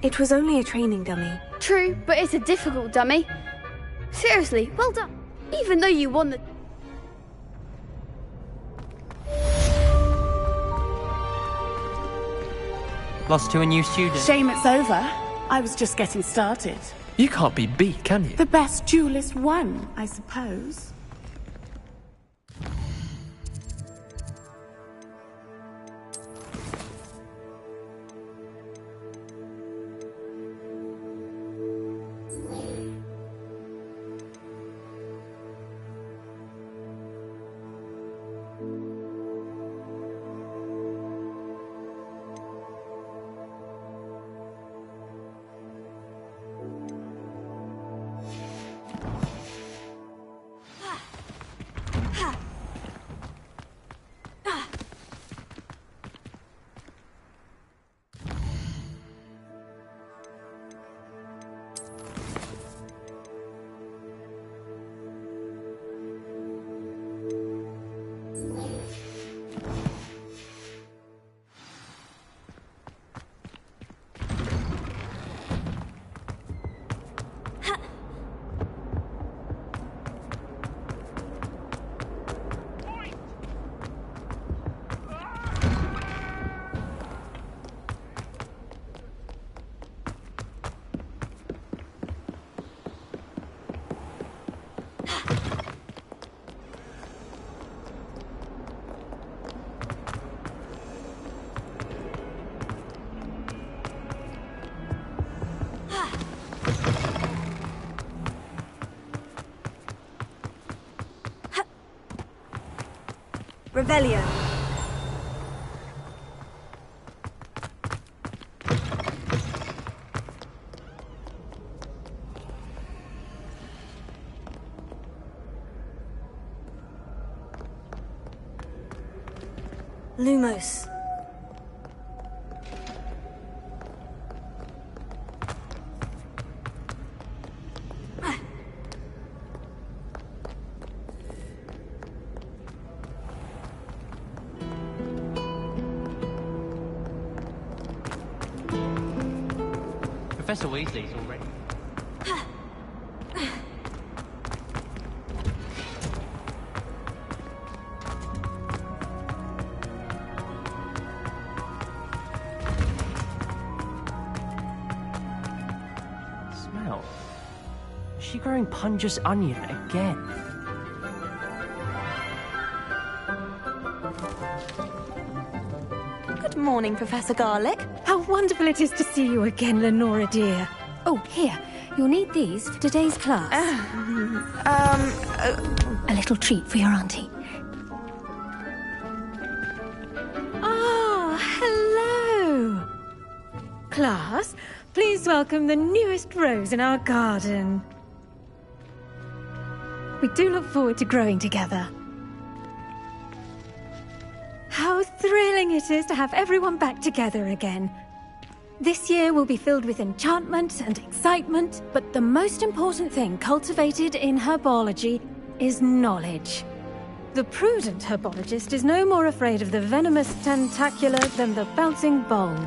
It was only a training dummy. True, but it's a difficult dummy. Seriously, well done. Even though you won the... Lost to a new student. Shame it's over. I was just getting started. You can't be beat, can you? The best duelist won, I suppose. Revelio. Lumos. Professor Weasley's already... Smell. Is she growing Punja's onion again? Good morning, Professor Garlick. How wonderful it is to see you again, Lenora dear. Oh, here. You'll need these for today's class. A little treat for your auntie. Ah, hello. Class, please welcome the newest rose in our garden. We do look forward to growing together. How thrilling it is to have everyone back together again. This year will be filled with enchantment and excitement, but the most important thing cultivated in herbology is knowledge. The prudent herbologist is no more afraid of the venomous tentacula than the bouncing bulb.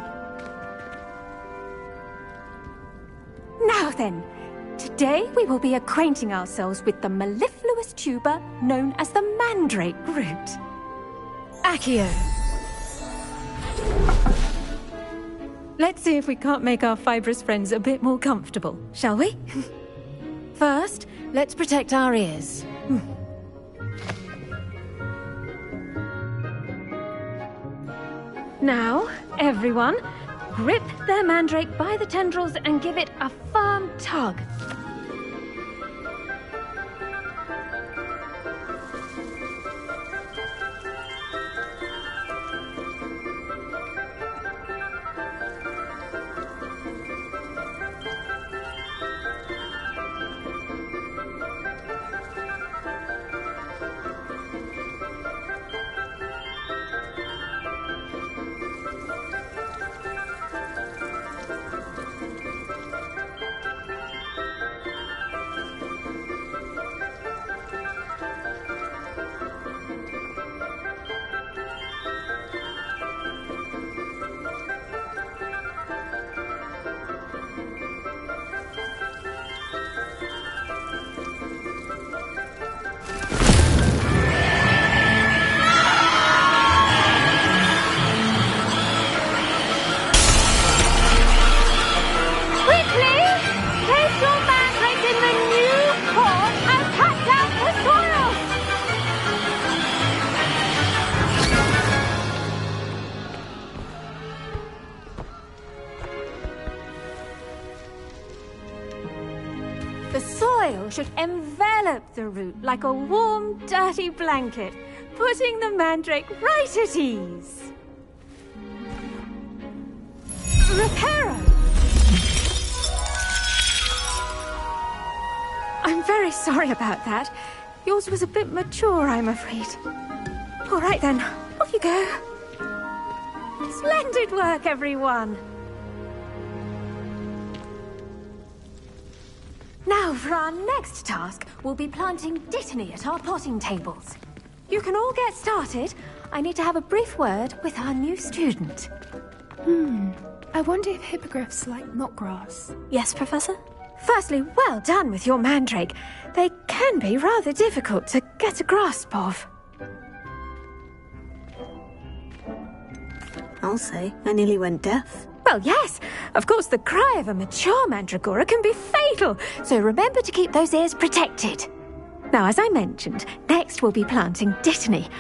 Now then, today we will be acquainting ourselves with the mellifluous tuber known as the mandrake root. Accio. Let's see if we can't make our fibrous friends a bit more comfortable, shall we? First, let's protect our ears. Now, everyone, grip their mandrake by the tendrils and give it a firm tug. Should envelop the root like a warm, dirty blanket, putting the mandrake right at ease. Reparo! I'm very sorry about that. Yours was a bit mature, I'm afraid. All right then, off you go. Splendid work, everyone. Now, for our next task, we'll be planting Dittany at our potting tables. You can all get started. I need to have a brief word with our new student. I wonder if hippogriffs like knotgrass. Yes, Professor? Firstly, well done with your mandrake. They can be rather difficult to get a grasp of. I'll say, I nearly went deaf. Well, yes. Of course, the cry of a mature mandragora can be fatal, so remember to keep those ears protected. Now, as I mentioned, next we'll be planting Dittany.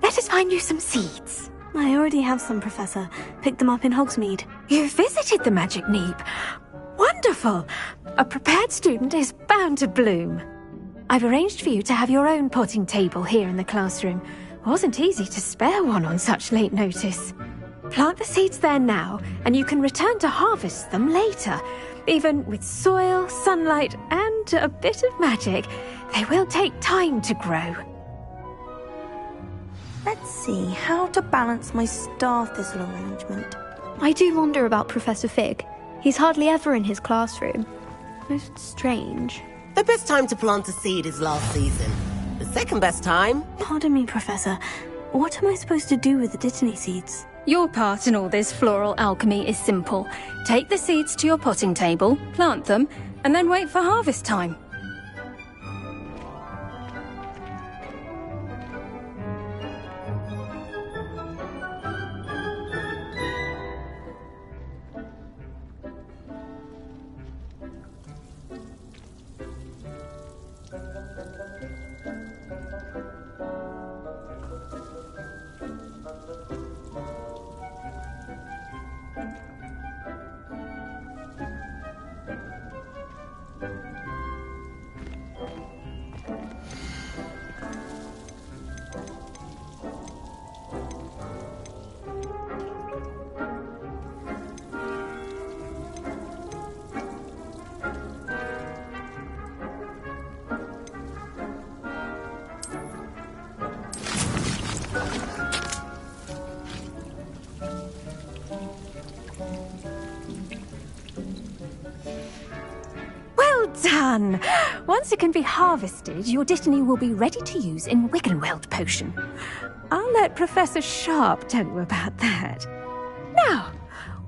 Let us find you some seeds. I already have some, Professor. Picked them up in Hogsmeade. You visited the Magic Neep. Wonderful. A prepared student is bound to bloom. I've arranged for you to have your own potting table here in the classroom. Wasn't easy to spare one on such late notice. Plant the seeds there now, and you can return to harvest them later. Even with soil, sunlight, and a bit of magic, they will take time to grow. Let's see how to balance my star thistle arrangement. I do wonder about Professor Fig. He's hardly ever in his classroom. Most strange. The best time to plant a seed is last season. The second best time... Pardon me, Professor. What am I supposed to do with the dittany seeds? Your part in all this floral alchemy is simple. Take the seeds to your potting table, plant them, and then wait for harvest time. Done! Once it can be harvested, your dittany will be ready to use in Wiggenweld potion. I'll let Professor Sharp tell you about that. Now,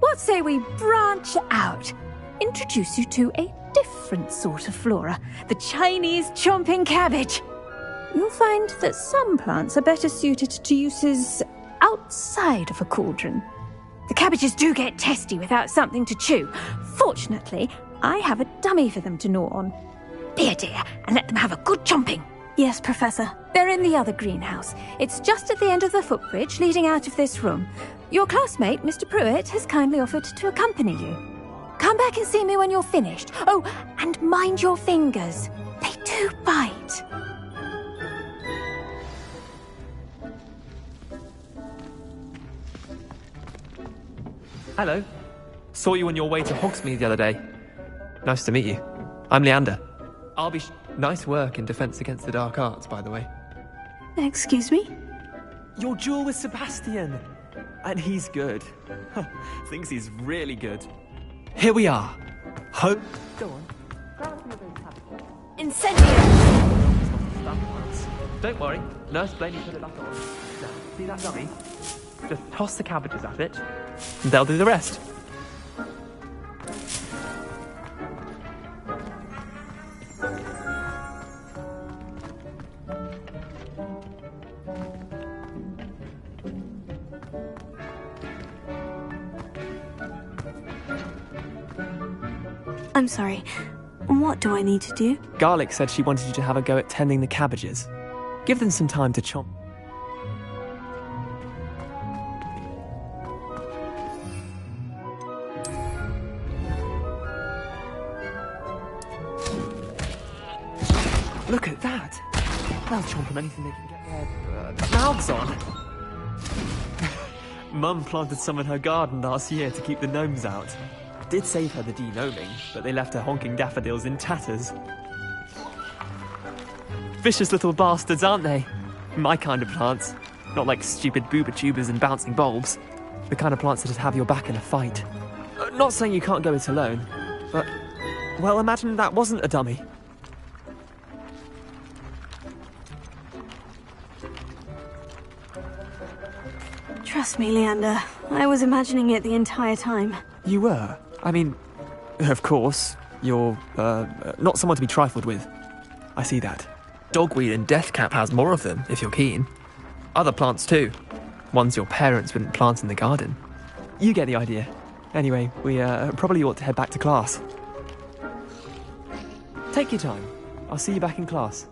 what say we branch out? Introduce you to a different sort of flora, the Chinese chomping cabbage. You'll find that some plants are better suited to uses outside of a cauldron. The cabbages do get testy without something to chew. Fortunately, I have a dummy for them to gnaw on. Be a dear and let them have a good chomping. Yes, Professor. They're in the other greenhouse. It's just at the end of the footbridge leading out of this room. Your classmate, Mr. Pruitt, has kindly offered to accompany you. Come back and see me when you're finished. Oh, and mind your fingers. They do bite. Hello. Saw you on your way to Hogsmeade the other day. Nice to meet you. I'm Leander. I'll be... Nice work in Defense Against the Dark Arts, by the way. Excuse me? Your duel with Sebastian. And he's good. Thinks he's really good. Here we are. Go on. Incendio! Don't worry. Nurse Blaney put it back on. Now, see that dummy? Just toss the cabbages at it, and they'll do the rest. I'm sorry. What do I need to do? Garlic said she wanted you to have a go at tending the cabbages. Give them some time to chomp. Look at that! They'll chomp on anything they can get their mouths on. Mum planted some in her garden last year to keep the gnomes out. Did save her the de-gnoming, but they left her honking daffodils in tatters. Vicious little bastards, aren't they? My kind of plants. Not like stupid booba tubers and bouncing bulbs. The kind of plants that'd have your back in a fight. Not saying you can't go it alone, but... Well, imagine that wasn't a dummy. Trust me, Leander. I was imagining it the entire time. You were? I mean, of course, you're, not someone to be trifled with. I see that. Dogweed and deathcap has more of them, if you're keen. Other plants too. Ones your parents wouldn't plant in the garden. You get the idea. Anyway, we, probably ought to head back to class. Take your time. I'll see you back in class.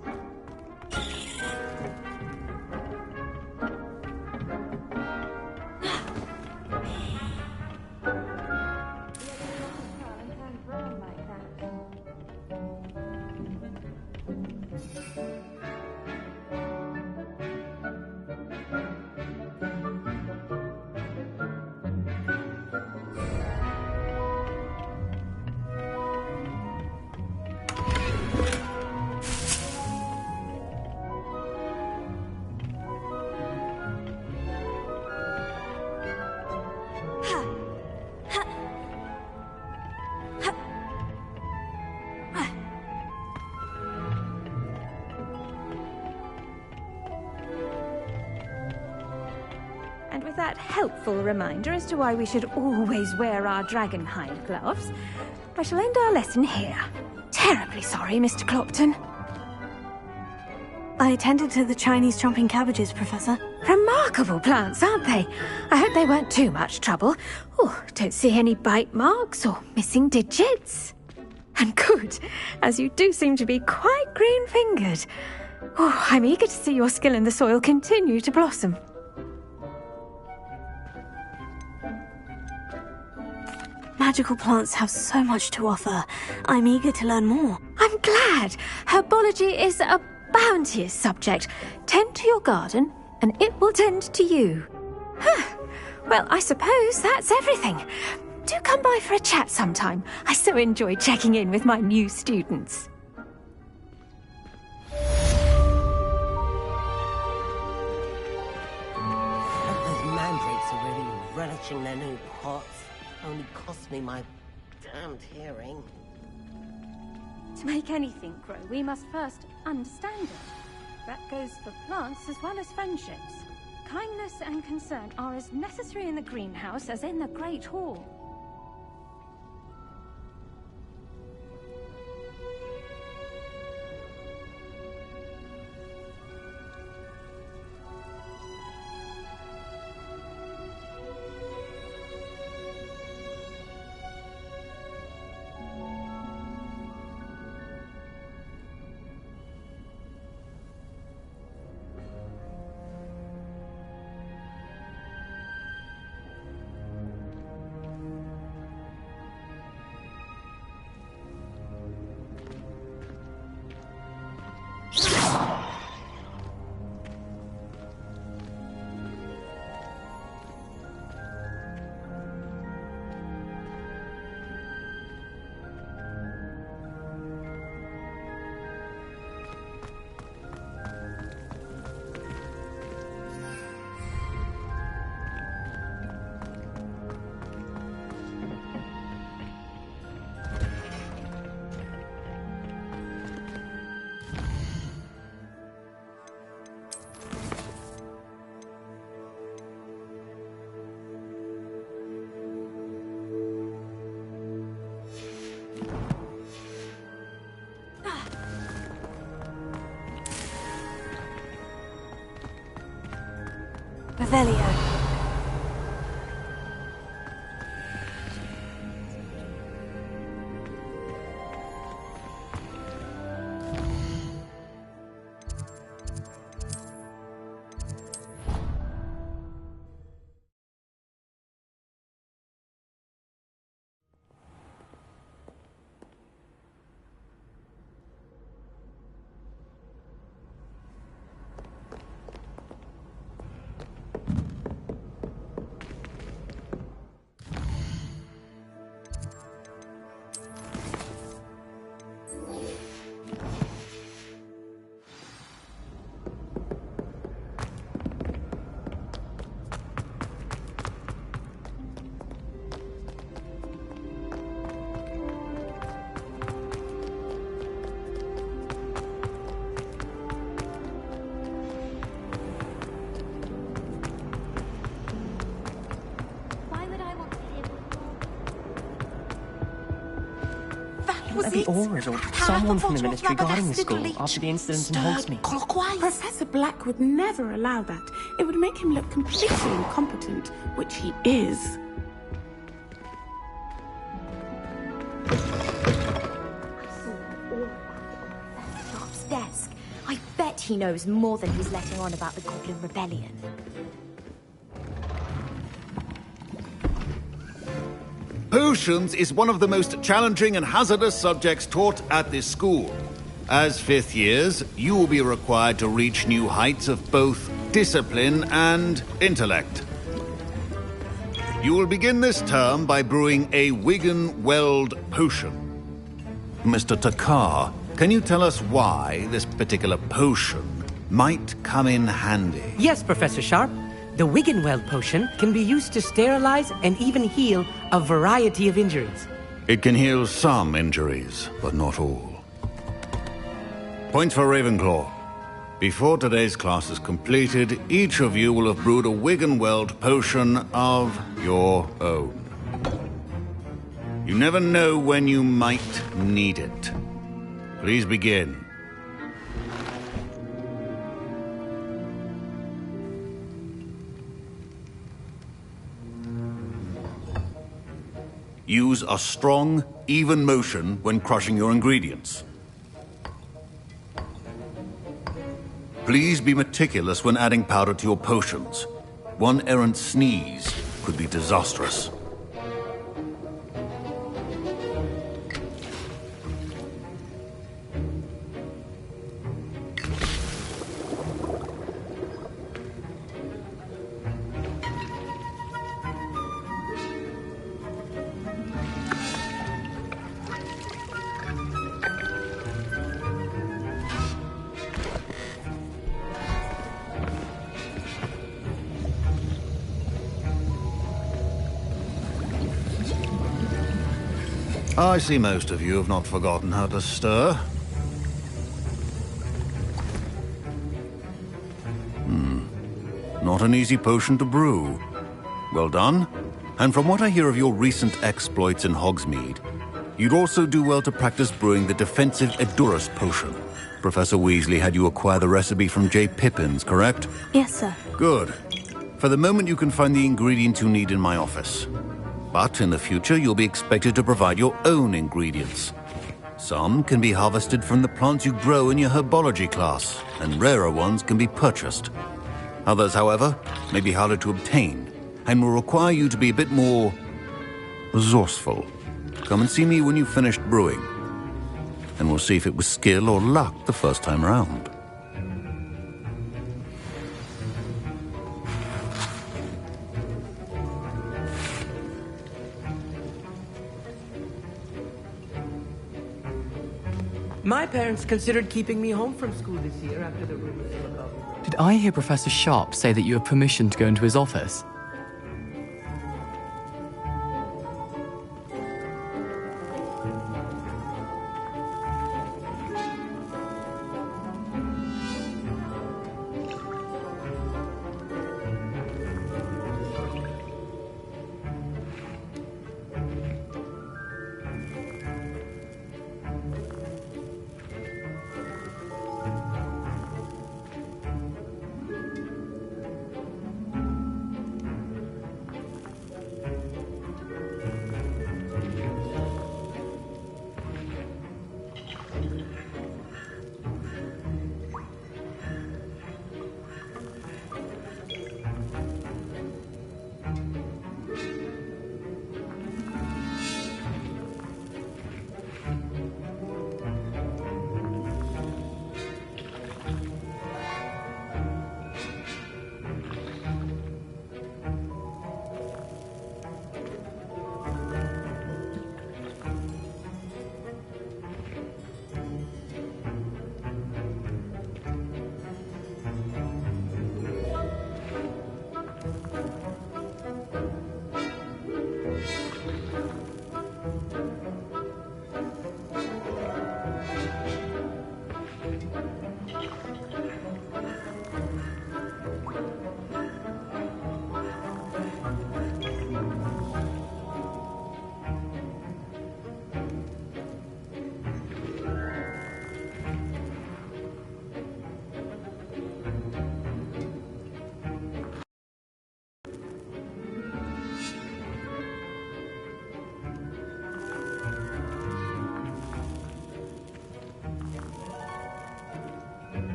that helpful reminder as to why we should always wear our dragonhide gloves, I shall end our lesson here. Terribly sorry, Mr. Clopton. I attended to the Chinese chomping cabbages, Professor. Remarkable plants, aren't they? I hope they weren't too much trouble. Oh, don't see any bite marks or missing digits. And good, as you do seem to be quite green-fingered. Oh, I'm eager to see your skill in the soil continue to blossom. Magical plants have so much to offer. I'm eager to learn more. I'm glad. Herbology is a bounteous subject. Tend to your garden, and it will tend to you. Well, I suppose that's everything. Do come by for a chat sometime. I so enjoy checking in with my new students. Those mandrakes are really relishing their new pots. Only cost me my damned hearing. To make anything grow, we must first understand it. That goes for plants as well as friendships. Kindness and concern are as necessary in the greenhouse as in the Great Hall. Revelio. The Auras or someone from the Ministry guarding the school after the incident in Hogsmeade. Professor Black would never allow that. It would make him look completely incompetent, which he is. Sharp's desk. I bet he knows more than he's letting on about the Goblin Rebellion. Potions is one of the most challenging and hazardous subjects taught at this school. As fifth years, you will be required to reach new heights of both discipline and intellect. You will begin this term by brewing a Wigan-Weld potion. Mr. Takar, can you tell us why this particular potion might come in handy? Yes, Professor Sharp. The Wiggenweld potion can be used to sterilize and even heal a variety of injuries. It can heal some injuries, but not all. Points for Ravenclaw. Before today's class is completed, each of you will have brewed a Wiggenweld potion of your own. You never know when you might need it. Please begin. Use a strong, even motion when crushing your ingredients. Please be meticulous when adding powder to your potions. One errant sneeze could be disastrous. I see most of you have not forgotten how to stir. Not an easy potion to brew. Well done. And from what I hear of your recent exploits in Hogsmeade, you'd also do well to practice brewing the defensive Edurus potion. Professor Weasley had you acquire the recipe from J. Pippins, correct? Yes, sir. Good. For the moment, you can find the ingredients you need in my office. But in the future, you'll be expected to provide your own ingredients. Some can be harvested from the plants you grow in your herbology class, and rarer ones can be purchased. Others, however, may be harder to obtain, and will require you to be a bit more resourceful. Come and see me when you've finished brewing, and we'll see if it was skill or luck the first time round. My parents considered keeping me home from school this year after the rumors of a government. Did I hear Professor Sharp say that you have permission to go into his office?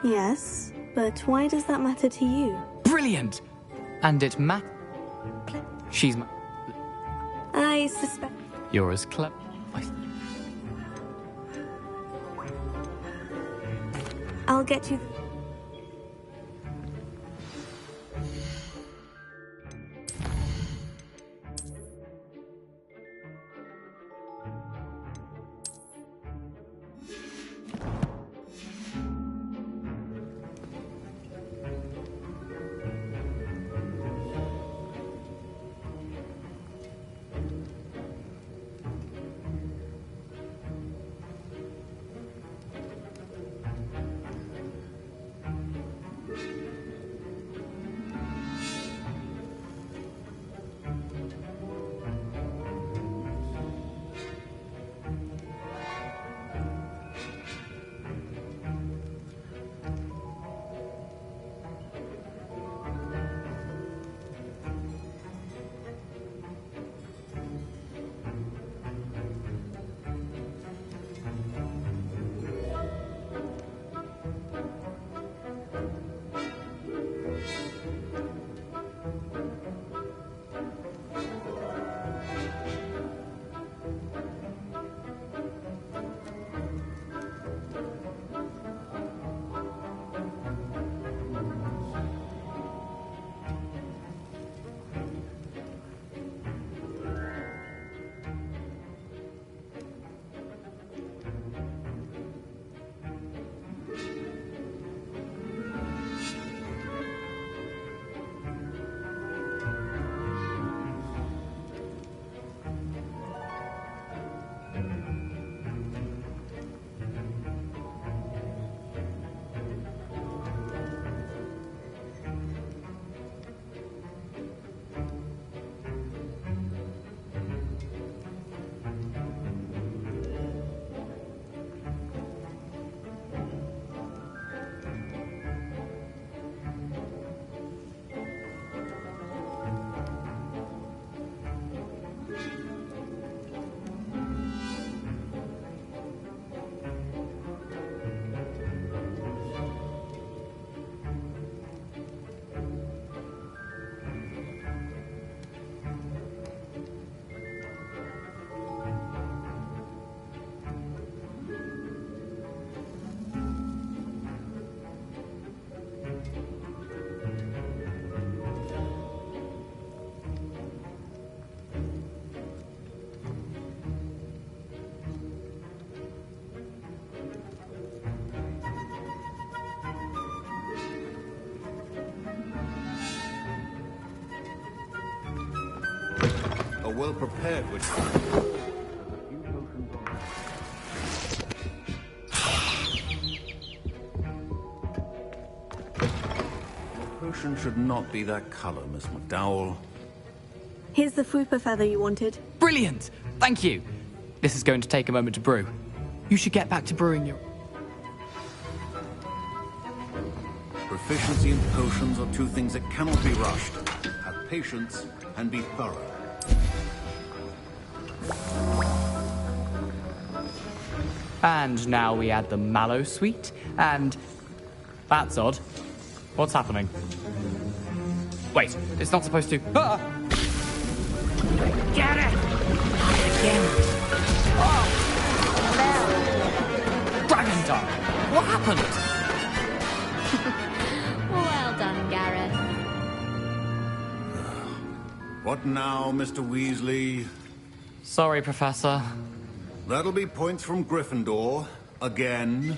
Yes, but why does that matter to you? Brilliant! And it She's I suspect... You're as clever. I'll get you... A well-prepared witch. The potion should not be that color, Miss McDowell. Here's the Fwooper feather you wanted. Brilliant! Thank you! This is going to take a moment to brew. You should get back to brewing your... Proficiency in potions are two things that cannot be rushed. Have patience and be thorough. And now we add the mallow sweet, and... That's odd. What's happening? Wait, it's not supposed to... Ah! Get it! Again. Dragon Dog! What happened? Well done, Gareth. What now, Mr. Weasley? Sorry, Professor. That'll be points from Gryffindor. Again.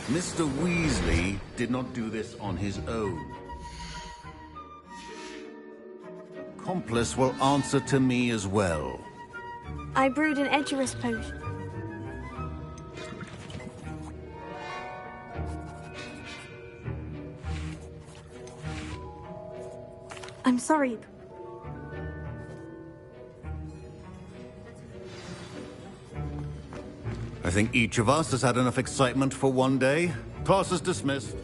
Mr. Weasley did not do this on his own. Accomplice will answer to me as well. I brewed an Edgerus potion. I'm sorry. I think each of us has had enough excitement for one day. Class is dismissed.